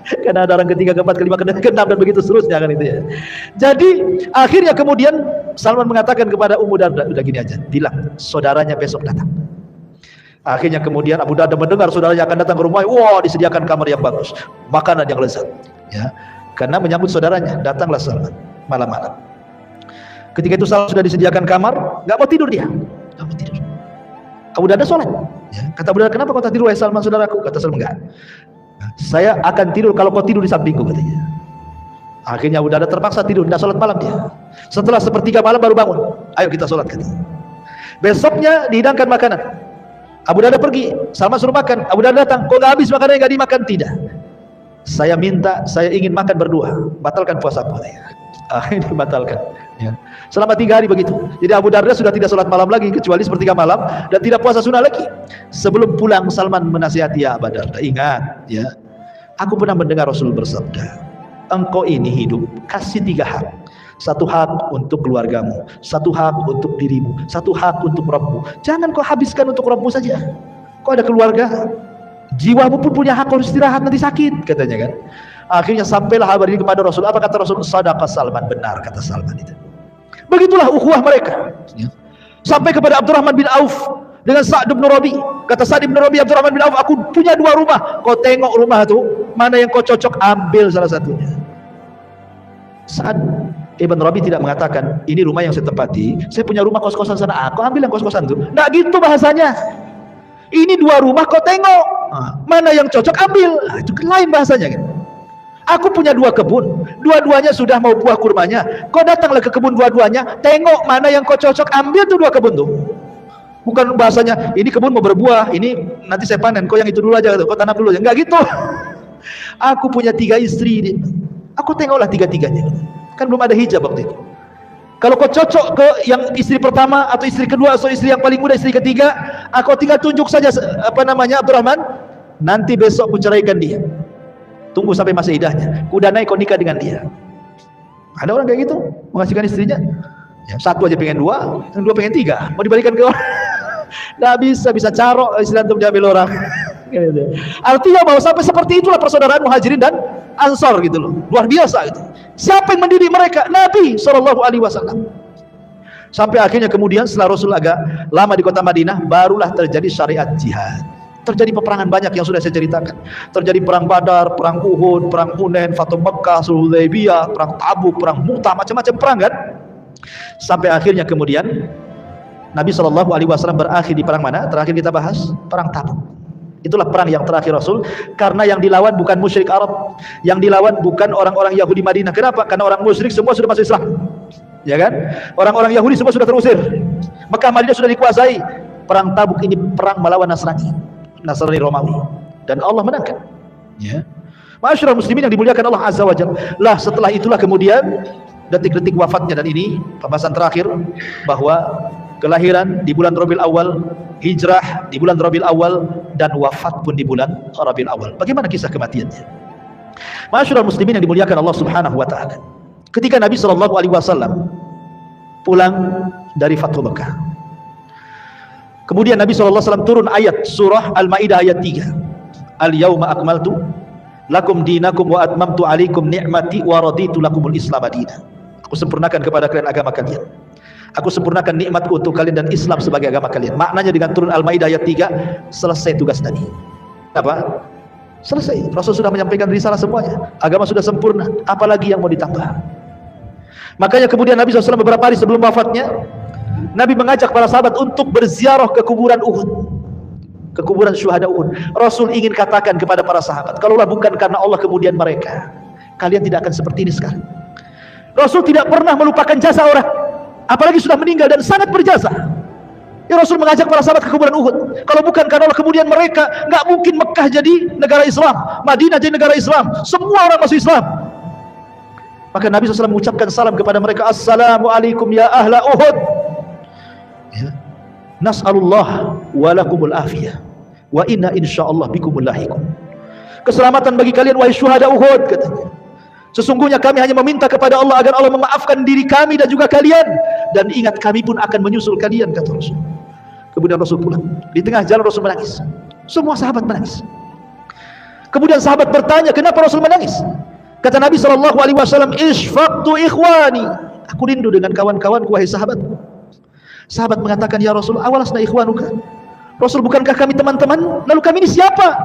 Karena ada orang ketiga, keempat, kelima, keenam, dan begitu seterusnya kan itu ya. Jadi akhirnya kemudian Salman mengatakan kepada Ummu Darda, udah gini aja, bilang saudaranya besok datang. Akhirnya kemudian Abu Darda mendengar saudaranya akan datang ke rumah. Wah, disediakan kamar yang bagus, makanan yang lezat. Ya, karena menyambut saudaranya, datanglah Salman malam-malam. Ketika itu Salman sudah disediakan kamar, nggak mau tidur dia, nggak mau tidur. Abu Darda sholat. Ya. Kata Abu Darda, kenapa kau tak tidur wahai Salman saudaraku? Kata Salman, enggak. Saya akan tidur kalau kau tidur di sampingku katanya. Akhirnya Abu Darda terpaksa tidur, tidak sholat malam dia. Setelah sepertiga malam baru bangun. Ayo kita sholat katanya. Besoknya dihidangkan makanan. Abu Darda pergi, Salman suruh makan. Abu Darda datang, kok nggak habis makanannya, nggak dimakan? Tidak. Saya ingin makan berdua. Batalkan puasa katanya. Akhirnya dibatalkan. Ya. Selama 3 hari begitu. Jadi Abu Darda sudah tidak sholat malam lagi kecuali sepertiga malam, dan tidak puasa sunnah lagi. Sebelum pulang Salman menasihati, ya Abu Darda, ingat ya, aku pernah mendengar Rasul bersabda, engkau ini hidup kasih 3 hak. 1 hak untuk keluargamu, 1 hak untuk dirimu, 1 hak untuk Rabbmu. Jangan kau habiskan untuk Rabbmu saja. Kau ada keluarga, jiwamu pun punya hak, harus istirahat, nanti sakit katanya kan. Akhirnya sampailah kabar ini kepada Rasul. Apa kata Rasul? Sadaqah Salman, benar kata Salman itu. Begitulah ukhuwah mereka. Ya. Sampai kepada Abdurrahman bin Auf dengan Sa'd bin Rabi. Kata Sa'd bin Rabi, Abdurrahman bin Auf, aku punya 2 rumah. Kau tengok rumah itu, mana yang kau cocok, ambil salah satunya. Sa'd Ibn Rabi tidak mengatakan, ini rumah yang saya tempati, saya punya rumah kos-kosan sana, aku ambil yang kos-kosan itu. Nggak gitu bahasanya. Ini 2 rumah, kau tengok, mana yang cocok, ambil. Itu lain bahasanya kan. Aku punya 2 kebun, dua-duanya sudah mau buah kurmanya. Kau datanglah ke kebun dua-duanya, tengok mana yang kau cocok, ambil tuh 2 kebun tuh. Bukan bahasanya, ini kebun mau berbuah, ini nanti saya panen, kau yang itu dulu aja, kau tanam dulu aja. Enggak gitu. Aku punya 3 istri, aku tengoklah 3-tiganya. Kan belum ada hijab waktu itu. Kalau kau cocok ke yang istri pertama atau istri kedua atau istri yang paling muda, istri ketiga, aku tinggal tunjuk saja Abdurrahman, nanti besok ku ceraikan dia. Tunggu sampai masa idahnya, kudanai kau nikah dengan dia. Ada orang kayak gitu, mengasihkan istrinya. Ya, 1 aja pengen 2, yang 2 pengen 3, mau dibalikan ke orang. Nggak bisa carok istilah untuk diambil orang. Artinya bahwa sampai seperti itulah persaudaraan Muhajirin dan Ansor gitu loh, luar biasa gitu. Siapa yang mendidik mereka? Nabi SAW. Sampai akhirnya kemudian setelah Rasul agak lama di kota Madinah, barulah terjadi syariat jihad. Terjadi peperangan banyak yang sudah saya ceritakan. Terjadi perang Badar, perang Uhud, perang Hunain, Fathu Makkah, Sulh Hudaybiyah, perang Tabuk, perang Mu'tah, macam-macam perang kan. Sampai akhirnya kemudian Nabi SAW berakhir di perang mana? Terakhir kita bahas perang Tabuk. Itulah perang yang terakhir Rasul, karena yang dilawan bukan musyrik Arab, yang dilawan bukan orang-orang Yahudi Madinah. Kenapa? Karena orang musyrik semua sudah masuk Islam. Ya kan? Orang-orang Yahudi semua sudah terusir. Mekah Madinah sudah dikuasai. Perang Tabuk ini perang melawan Nasrani Romawi, dan Allah menangkan. Ya. Ma'asyiral muslimin yang dimuliakan Allah Azza wa Jalla. Lah setelah itulah kemudian detik-detik wafatnya, dan ini pembahasan terakhir, bahwa kelahiran di bulan Rabiul Awal, hijrah di bulan Rabiul Awal, dan wafat pun di bulan Rabiul Awal. Bagaimana kisah kematiannya? Ma'asyiral muslimin yang dimuliakan Allah Subhanahu wa taala. Ketika Nabi sallallahu alaihi wasallam pulang dari Fathu Mekah, kemudian Nabi sallallahu alaihi wasallam turun ayat surah Al-Maidah ayat 3. Al-yauma akmaltu lakum dinakum wa atmamtu alaikum ni'mati wa raditu lakumul Islam madina. Aku sempurnakan kepada kalian agama kalian. Aku sempurnakan nikmatku untuk kalian dan Islam sebagai agama kalian. Maknanya dengan turun Al-Maidah ayat 3, selesai tugas tadi. Apa? Selesai. Rasul sudah menyampaikan risalah semuanya. Agama sudah sempurna. Apalagi yang mau ditambah? Makanya kemudian Nabi SAW beberapa hari sebelum wafatnya, Nabi mengajak para sahabat untuk berziarah ke kuburan Uhud, ke kuburan syuhada Uhud. Rasul ingin katakan kepada para sahabat, kalaulah bukan karena Allah kemudian mereka, kalian tidak akan seperti ini sekarang. Rasul tidak pernah melupakan jasa orang, apalagi sudah meninggal dan sangat berjasa. Ya, Rasul mengajak para sahabat ke kuburan Uhud. Kalau bukan karena Allah kemudian mereka, nggak mungkin Mekah jadi negara Islam, Madinah jadi negara Islam, semua orang masuk Islam. Maka Nabi SAW mengucapkan salam kepada mereka, Assalamualaikum ya ahla Uhud. Ya. Nas'alullah walakumul afiyah wa inna insyaallah bikumul lahiqun. Keselamatan bagi kalian wahai syuhada Uhud, katanya. Sesungguhnya kami hanya meminta kepada Allah agar Allah memaafkan diri kami dan juga kalian, dan ingat kami pun akan menyusul kalian, kata Rasul. Kemudian Rasul pulang. Di tengah jalan Rasul menangis. Semua sahabat menangis. Kemudian sahabat bertanya, kenapa Rasul menangis? Kata Nabi SAW, Ishfaqtu ikhwani. Aku rindu dengan kawan-kawanku wahai sahabat. Sahabat mengatakan, ya Rasul, awalasna ikhwanuka. Rasul, bukankah kami teman-teman? Lalu kami ini siapa?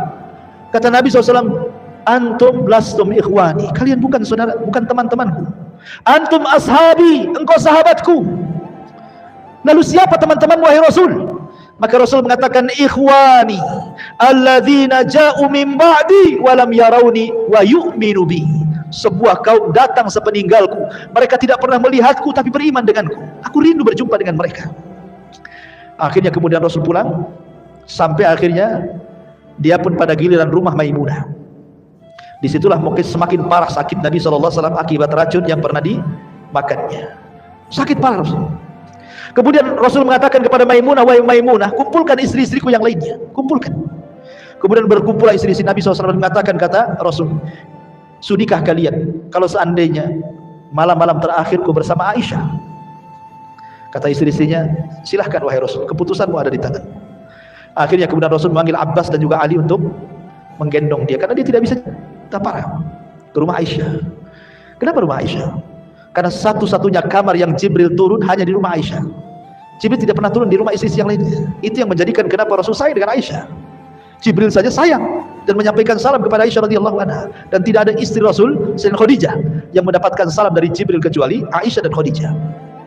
Kata Nabi SAW, antum lastum ikhwani. Kalian bukan saudara, bukan teman-temanku. Antum ashabi, engkau sahabatku. Lalu siapa teman-teman wahai Rasul? Maka Rasul mengatakan, ikhwani alladzina ja'u min ba'di wa lam yarawni wa yu'minu bi. Sebuah kaum datang sepeninggalku, mereka tidak pernah melihatku tapi beriman denganku. Aku rindu berjumpa dengan mereka. Akhirnya kemudian Rasul pulang, sampai akhirnya dia pun pada giliran rumah Maimunah. Disitulah mungkin semakin parah sakit Nabi SAW akibat racun yang pernah dimakannya. Sakit parah Rasul. Kemudian Rasul mengatakan kepada Maimunah, wahai Maimunah, kumpulkan istri-istriku yang lainnya, kumpulkan. Kemudian berkumpul istri-istri Nabi SAW, mengatakan, kata Rasul, sudikah kalian kalau seandainya malam-malam terakhirku bersama Aisyah? Kata istri-istrinya, silahkan wahai Rasul, keputusanmu ada di tangan. Akhirnya kemudian Rasul memanggil Abbas dan juga Ali untuk menggendong dia, karena dia tidak bisa parah ke rumah Aisyah. Kenapa rumah Aisyah? Karena satu-satunya kamar yang Jibril turun hanya di rumah Aisyah. Jibril tidak pernah turun di rumah istri yang lainnya. Itu yang menjadikan kenapa Rasul sayang dengan Aisyah. Jibril saja sayang dan menyampaikan salam kepada Aisyah radhiyallahu anha, dan tidak ada istri Rasul selain Khadijah yang mendapatkan salam dari Jibril kecuali Aisyah dan Khadijah.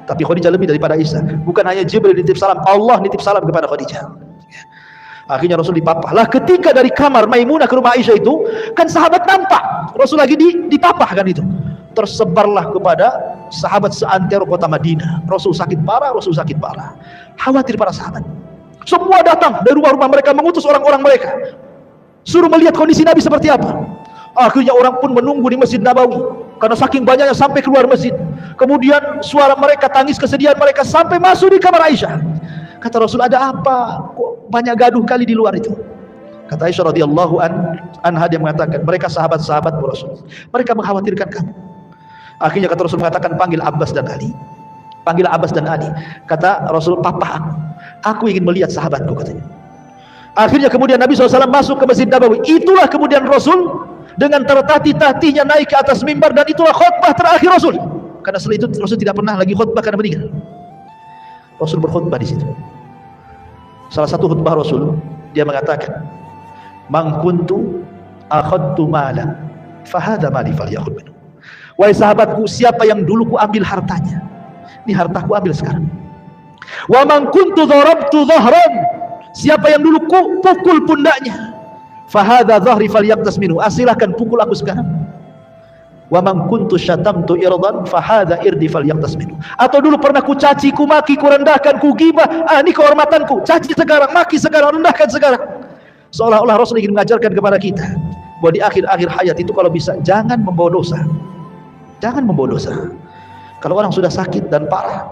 Tapi Khadijah lebih daripada Aisyah. Bukan hanya Jibril nitip salam, Allah nitip salam kepada Khadijah. Akhirnya Rasul dipapah. Lah ketika dari kamar Maimunah ke rumah Aisyah itu, kan sahabat nampak Rasul lagi dipapah kan itu. Tersebarlah kepada sahabat seantero kota Madinah. Rasul sakit parah, Rasul sakit parah. Khawatir para sahabat. Semua datang dari rumah-rumah mereka, mengutus orang-orang mereka, suruh melihat kondisi Nabi seperti apa. Akhirnya orang pun menunggu di Masjid Nabawi, karena saking banyaknya sampai keluar masjid. Kemudian suara mereka, tangis kesedihan mereka sampai masuk di kamar Aisyah. Kata Rasul, ada apa? Kok banyak gaduh kali di luar itu? Kata Aisyah radhiyallahu anha, dia mengatakan, mereka sahabat-sahabat Rasul. Mereka mengkhawatirkan kamu. Akhirnya kata Rasul mengatakan, panggil Abbas dan Ali. Panggil Abbas dan Ali. Kata Rasul, papa aku ingin melihat sahabatku, katanya. Akhirnya kemudian Nabi SAW masuk ke Masjid Nabawi. Itulah kemudian Rasul dengan tertatih-tatihnya naik ke atas mimbar, dan itulah khutbah terakhir Rasul. Karena setelah itu Rasul tidak pernah lagi khutbah karena meninggal. Rasul berkhutbah di situ. Salah satu khutbah Rasul, dia mengatakan, "Man kuntu akhadtu mala, fahadha mali falyakhudh minhu." Wahai sahabatku, siapa yang dulu ku ambil hartanya, ini hartaku ambil sekarang. Wa man kuntu dharabtu dhahran, siapa yang dulu ku pukul pundaknya, fahadha dhahri falyaqtas minhu, silahkan pukul aku sekarang. Wa man kuntu syatamtu irdan fa hadza irdi falyaqtas minhu. Atau dulu pernah ku caci, ku maki, ku rendahkan, ku gibah, ini kehormatanku. Caci sekarang, maki sekarang, rendahkan sekarang. Seolah-olah Rasul ingin mengajarkan kepada kita bahwa di akhir-akhir hayat itu kalau bisa jangan membawa dosa. Jangan membawa dosa. Kalau orang sudah sakit dan parah,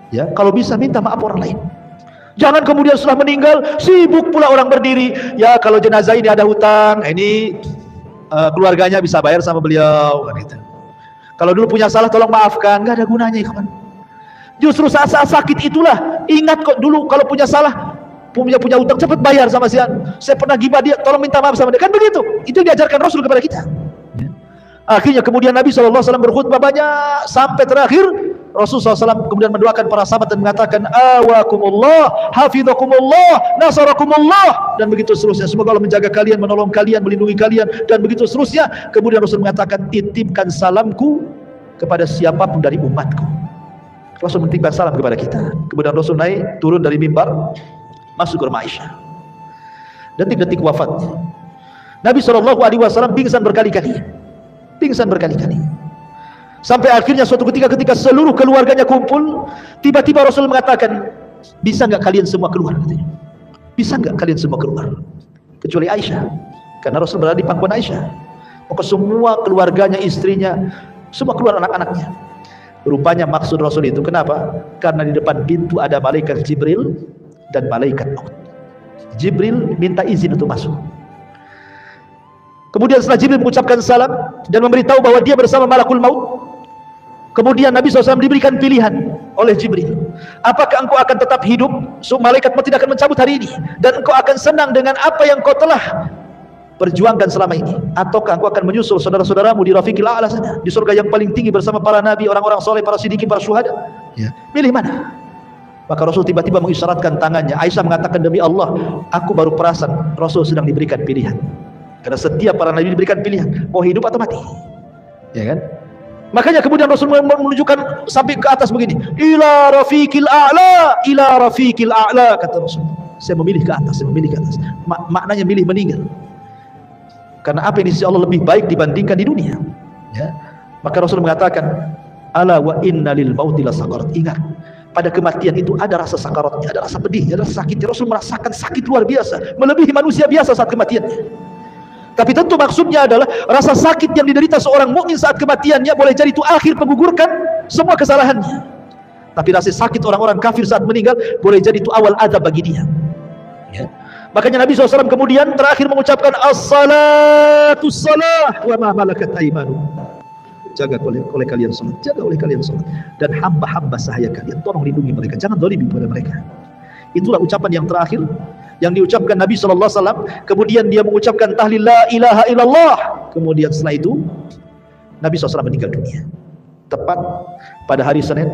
ya, kalau bisa minta maaf orang lain. Jangan kemudian setelah meninggal sibuk pula orang berdiri. Ya, kalau jenazah ini ada hutang, ini keluarganya bisa bayar sama beliau, kan gitu. Kalau dulu punya salah tolong maafkan, nggak ada gunanya, kawan. Justru saat-saat sakit itulah ingat kok dulu kalau punya salah, punya hutang cepat bayar sama si anu. Saya pernah gibah dia, tolong minta maaf sama dia. Kan begitu. Itu yang diajarkan Rasul kepada kita. Akhirnya kemudian Nabi SAW berkhutbah banyak sampai terakhir Rasulullah SAW kemudian mendoakan para sahabat dan mengatakan awakumullah, hafidhakumullah, nasarakumullah, dan begitu seterusnya. Semoga Allah menjaga kalian, menolong kalian, melindungi kalian, dan begitu seterusnya. Kemudian Rasul mengatakan titipkan salamku kepada siapapun dari umatku. Rasul menitipkan salam kepada kita. Kemudian Rasul naik turun dari mimbar masuk ke rumah Aisyah. Detik-detik wafatnya Nabi SAW pingsan berkali-kali. Sampai akhirnya suatu ketika seluruh keluarganya kumpul, tiba-tiba Rasul mengatakan, bisa nggak kalian semua keluar? Katanya. Bisa nggak kalian semua keluar? Kecuali Aisyah, karena Rasul berada di pangkuan Aisyah. Maka semua keluarganya, istrinya, semua keluar, anak-anaknya. Rupanya maksud Rasul itu kenapa? Karena di depan pintu ada malaikat Jibril dan malaikat maut. Jibril minta izin untuk masuk. Kemudian setelah Jibril mengucapkan salam dan memberitahu bahwa dia bersama malakul maut, kemudian Nabi SAW diberikan pilihan oleh Jibril. Apakah engkau akan tetap hidup? So, malaikat maut tidak akan mencabut hari ini. Dan engkau akan senang dengan apa yang kau telah perjuangkan selama ini. Ataukah engkau akan menyusul saudara-saudaramu di Rafiqil A'la sana, di surga yang paling tinggi bersama para nabi, orang-orang soleh, para siddiqin, para syuhada. Ya. Pilih mana? Maka Rasul tiba-tiba mengisyaratkan tangannya. Aisyah mengatakan, demi Allah, aku baru perasan Rasul sedang diberikan pilihan. Karena setiap para nabi diberikan pilihan, mau hidup atau mati, ya kan? Makanya kemudian Rasul menunjukkan sampai ke atas begini, ila rafiqil a'la, kata Rasul. Saya memilih ke atas, maknanya milih meninggal. Karena apa yang di sisi Allah lebih baik dibandingkan di dunia. Ya. Maka Rasul mengatakan, ala wa inna lil mauti la sakarat. Ingat, pada kematian itu ada rasa sakaratnya, ada rasa pedihnya, ada rasa sakitnya. Rasul merasakan sakit luar biasa, melebihi manusia biasa saat kematiannya. Tapi tentu maksudnya adalah rasa sakit yang diderita seorang mukmin saat kematiannya boleh jadi itu akhir menggugurkan semua kesalahannya. Tapi rasa sakit orang-orang kafir saat meninggal boleh jadi itu awal azab bagi dia. Ya. Makanya Nabi SAW kemudian terakhir mengucapkan as-salatu salah wa ma malakat aymanukum. Jaga oleh kalian salat, dan hamba-hamba sahaya kalian tolong lindungi mereka, jangan zalimi kepada mereka. Itulah ucapan yang terakhir yang diucapkan Nabi SAW. Kemudian dia mengucapkan tahlil la ilaha illallah. Kemudian setelah itu Nabi SAW meninggal dunia tepat pada hari Senin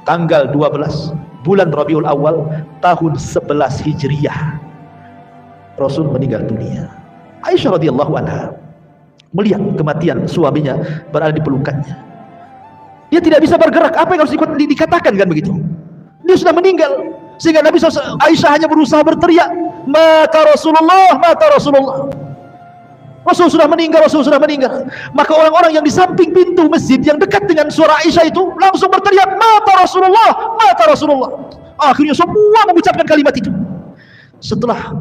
tanggal 12 bulan Rabiul Awal tahun 11 Hijriah. Rasul meninggal dunia. Aisyah radhiyallahu anha melihat kematian suaminya berada di pelukannya. Dia tidak bisa bergerak. Apa yang harus dikatakan kan begitu? Dia sudah meninggal. Sehingga Nabi SAW, Aisyah hanya berusaha berteriak, mata Rasulullah, mata Rasulullah. Rasul sudah meninggal. Maka orang-orang yang di samping pintu masjid yang dekat dengan suara Aisyah itu langsung berteriak, mata Rasulullah, mata Rasulullah. Akhirnya semua mengucapkan kalimat itu. Setelah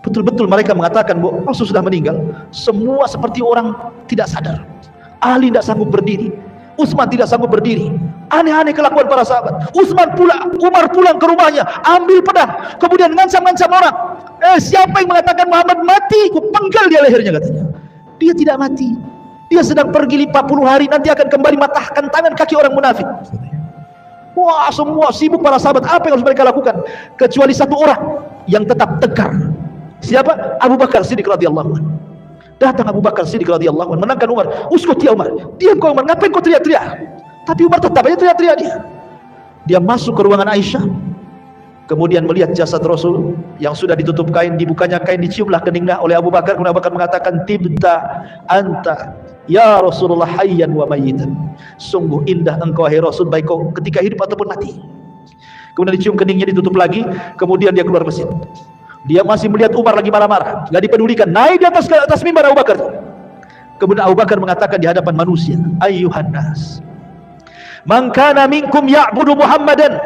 betul-betul mereka mengatakan bahwa Rasul sudah meninggal, semua seperti orang tidak sadar. Ali tidak sanggup berdiri, Utsman tidak sanggup berdiri. Aneh-aneh kelakuan para sahabat. Umar pulang ke rumahnya, ambil pedang, kemudian ngancam-ngancam orang. Siapa yang mengatakan Muhammad mati, ku penggal dia lehernya, katanya. Dia tidak mati. Dia sedang pergi 40 hari, nanti akan kembali matahkan tangan kaki orang munafik. Wah, semua sibuk para sahabat. Apa yang harus mereka lakukan? Kecuali satu orang yang tetap tegar. Siapa? Abu Bakar Siddiq radhiyallahu anhu. Datang Abu Bakar Siddiq radhiyallahu anhu menenangkan Umar. Uskut ya Umar. Diam kau Umar, ngapain kau teriak-teriak? Tapi Umar tetap aja teriak-teriak dia. Dia masuk ke ruangan Aisyah. Kemudian melihat jasad Rasul yang sudah ditutup kain, dibukanya kain, diciumlah keningnya oleh Abu Bakar. Kemudian Abu Bakar mengatakan, tibta anta ya Rasulullah hayyan wa mayyitan. Sungguh indah engkau hai Rasul, baik kau ketika hidup ataupun mati. Kemudian dicium keningnya, ditutup lagi. Kemudian dia keluar masjid. Dia masih melihat Umar lagi marah-marah, nggak dipedulikan. Naik di atas mimbar Abu Bakar. Kemudian Abu Bakar mengatakan di hadapan manusia, ayyuhan nas, man kana minkum ya'budu Muhammadan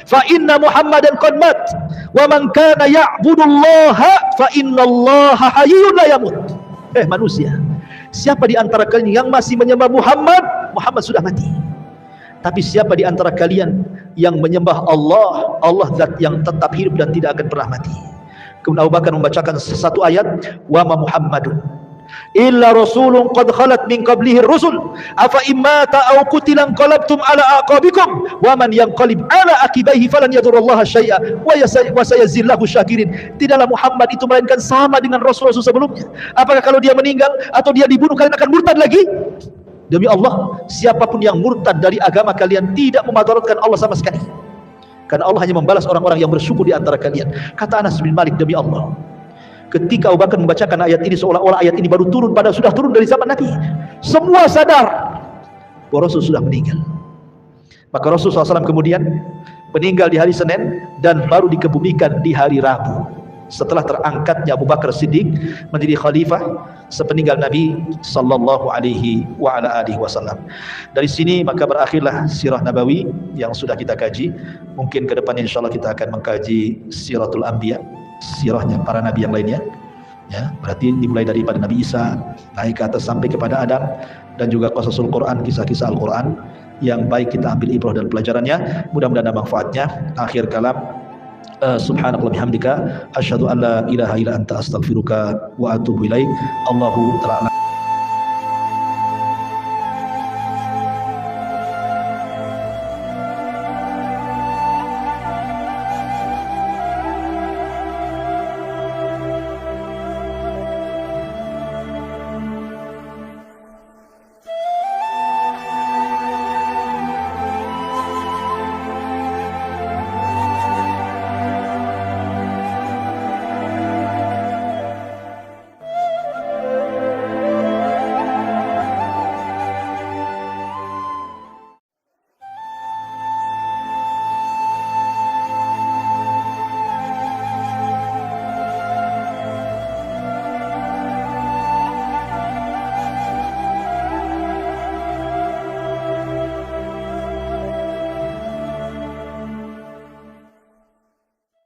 fa inna Muhammadan qad mat, wa man kana ya'budu Allah fa inna Allah hayyun la yamut. Manusia, siapa di antara kalian yang masih menyembah Muhammad, Muhammad sudah mati. Tapi siapa di antara kalian yang menyembah Allah, Allah zat yang tetap hidup dan tidak akan pernah mati. Kemudian Abu Bakar membacakan satu ayat, wa ma Muhammadun illa rasulun qad khalat min qablihi rusul afa immata aw qutilan qalabtum ala aqabikum wa man yanqalib ala akibaihi falan yadurrallaha syai'a wa sayazillahu syakirin. Tidaklah Muhammad itu melainkan sama dengan rasul-rasul sebelumnya. Apakah kalau dia meninggal atau dia dibunuh kalian akan murtad lagi? Demi Allah, siapapun yang murtad dari agama kalian tidak memadaratkan Allah sama sekali, karena Allah hanya membalas orang-orang yang bersyukur di antara kalian. Kata Anas bin Malik, demi Allah, ketika Abu Bakar membacakan ayat ini seolah-olah ayat ini baru turun, padahal sudah turun dari zaman Nabi. Semua sadar bahwa Rasul sudah meninggal. Maka Rasul SAW kemudian meninggal di hari Senin dan baru dikebumikan di hari Rabu, setelah terangkatnya Abu Bakar Siddiq menjadi khalifah sepeninggal Nabi sallallahu alaihi wa ala alihi wasallam. Dari sini maka berakhirlah sirah Nabawi yang sudah kita kaji. Mungkin ke depannya insyaallah kita akan mengkaji siratul anbiya, sirahnya para nabi yang lainnya. Ya, berarti dimulai daripada Nabi Isa naik ke atas sampai kepada Adam, dan juga qasasul Quran, kisah-kisah Al-Quran yang baik kita ambil ibrah dan pelajarannya. Mudah-mudahan ada manfaatnya. Akhir kalam, subhanakallah bihamdika asyhadu an la ilaha illa anta astaghfiruka wa atubu ilaik. Allahu ta'ala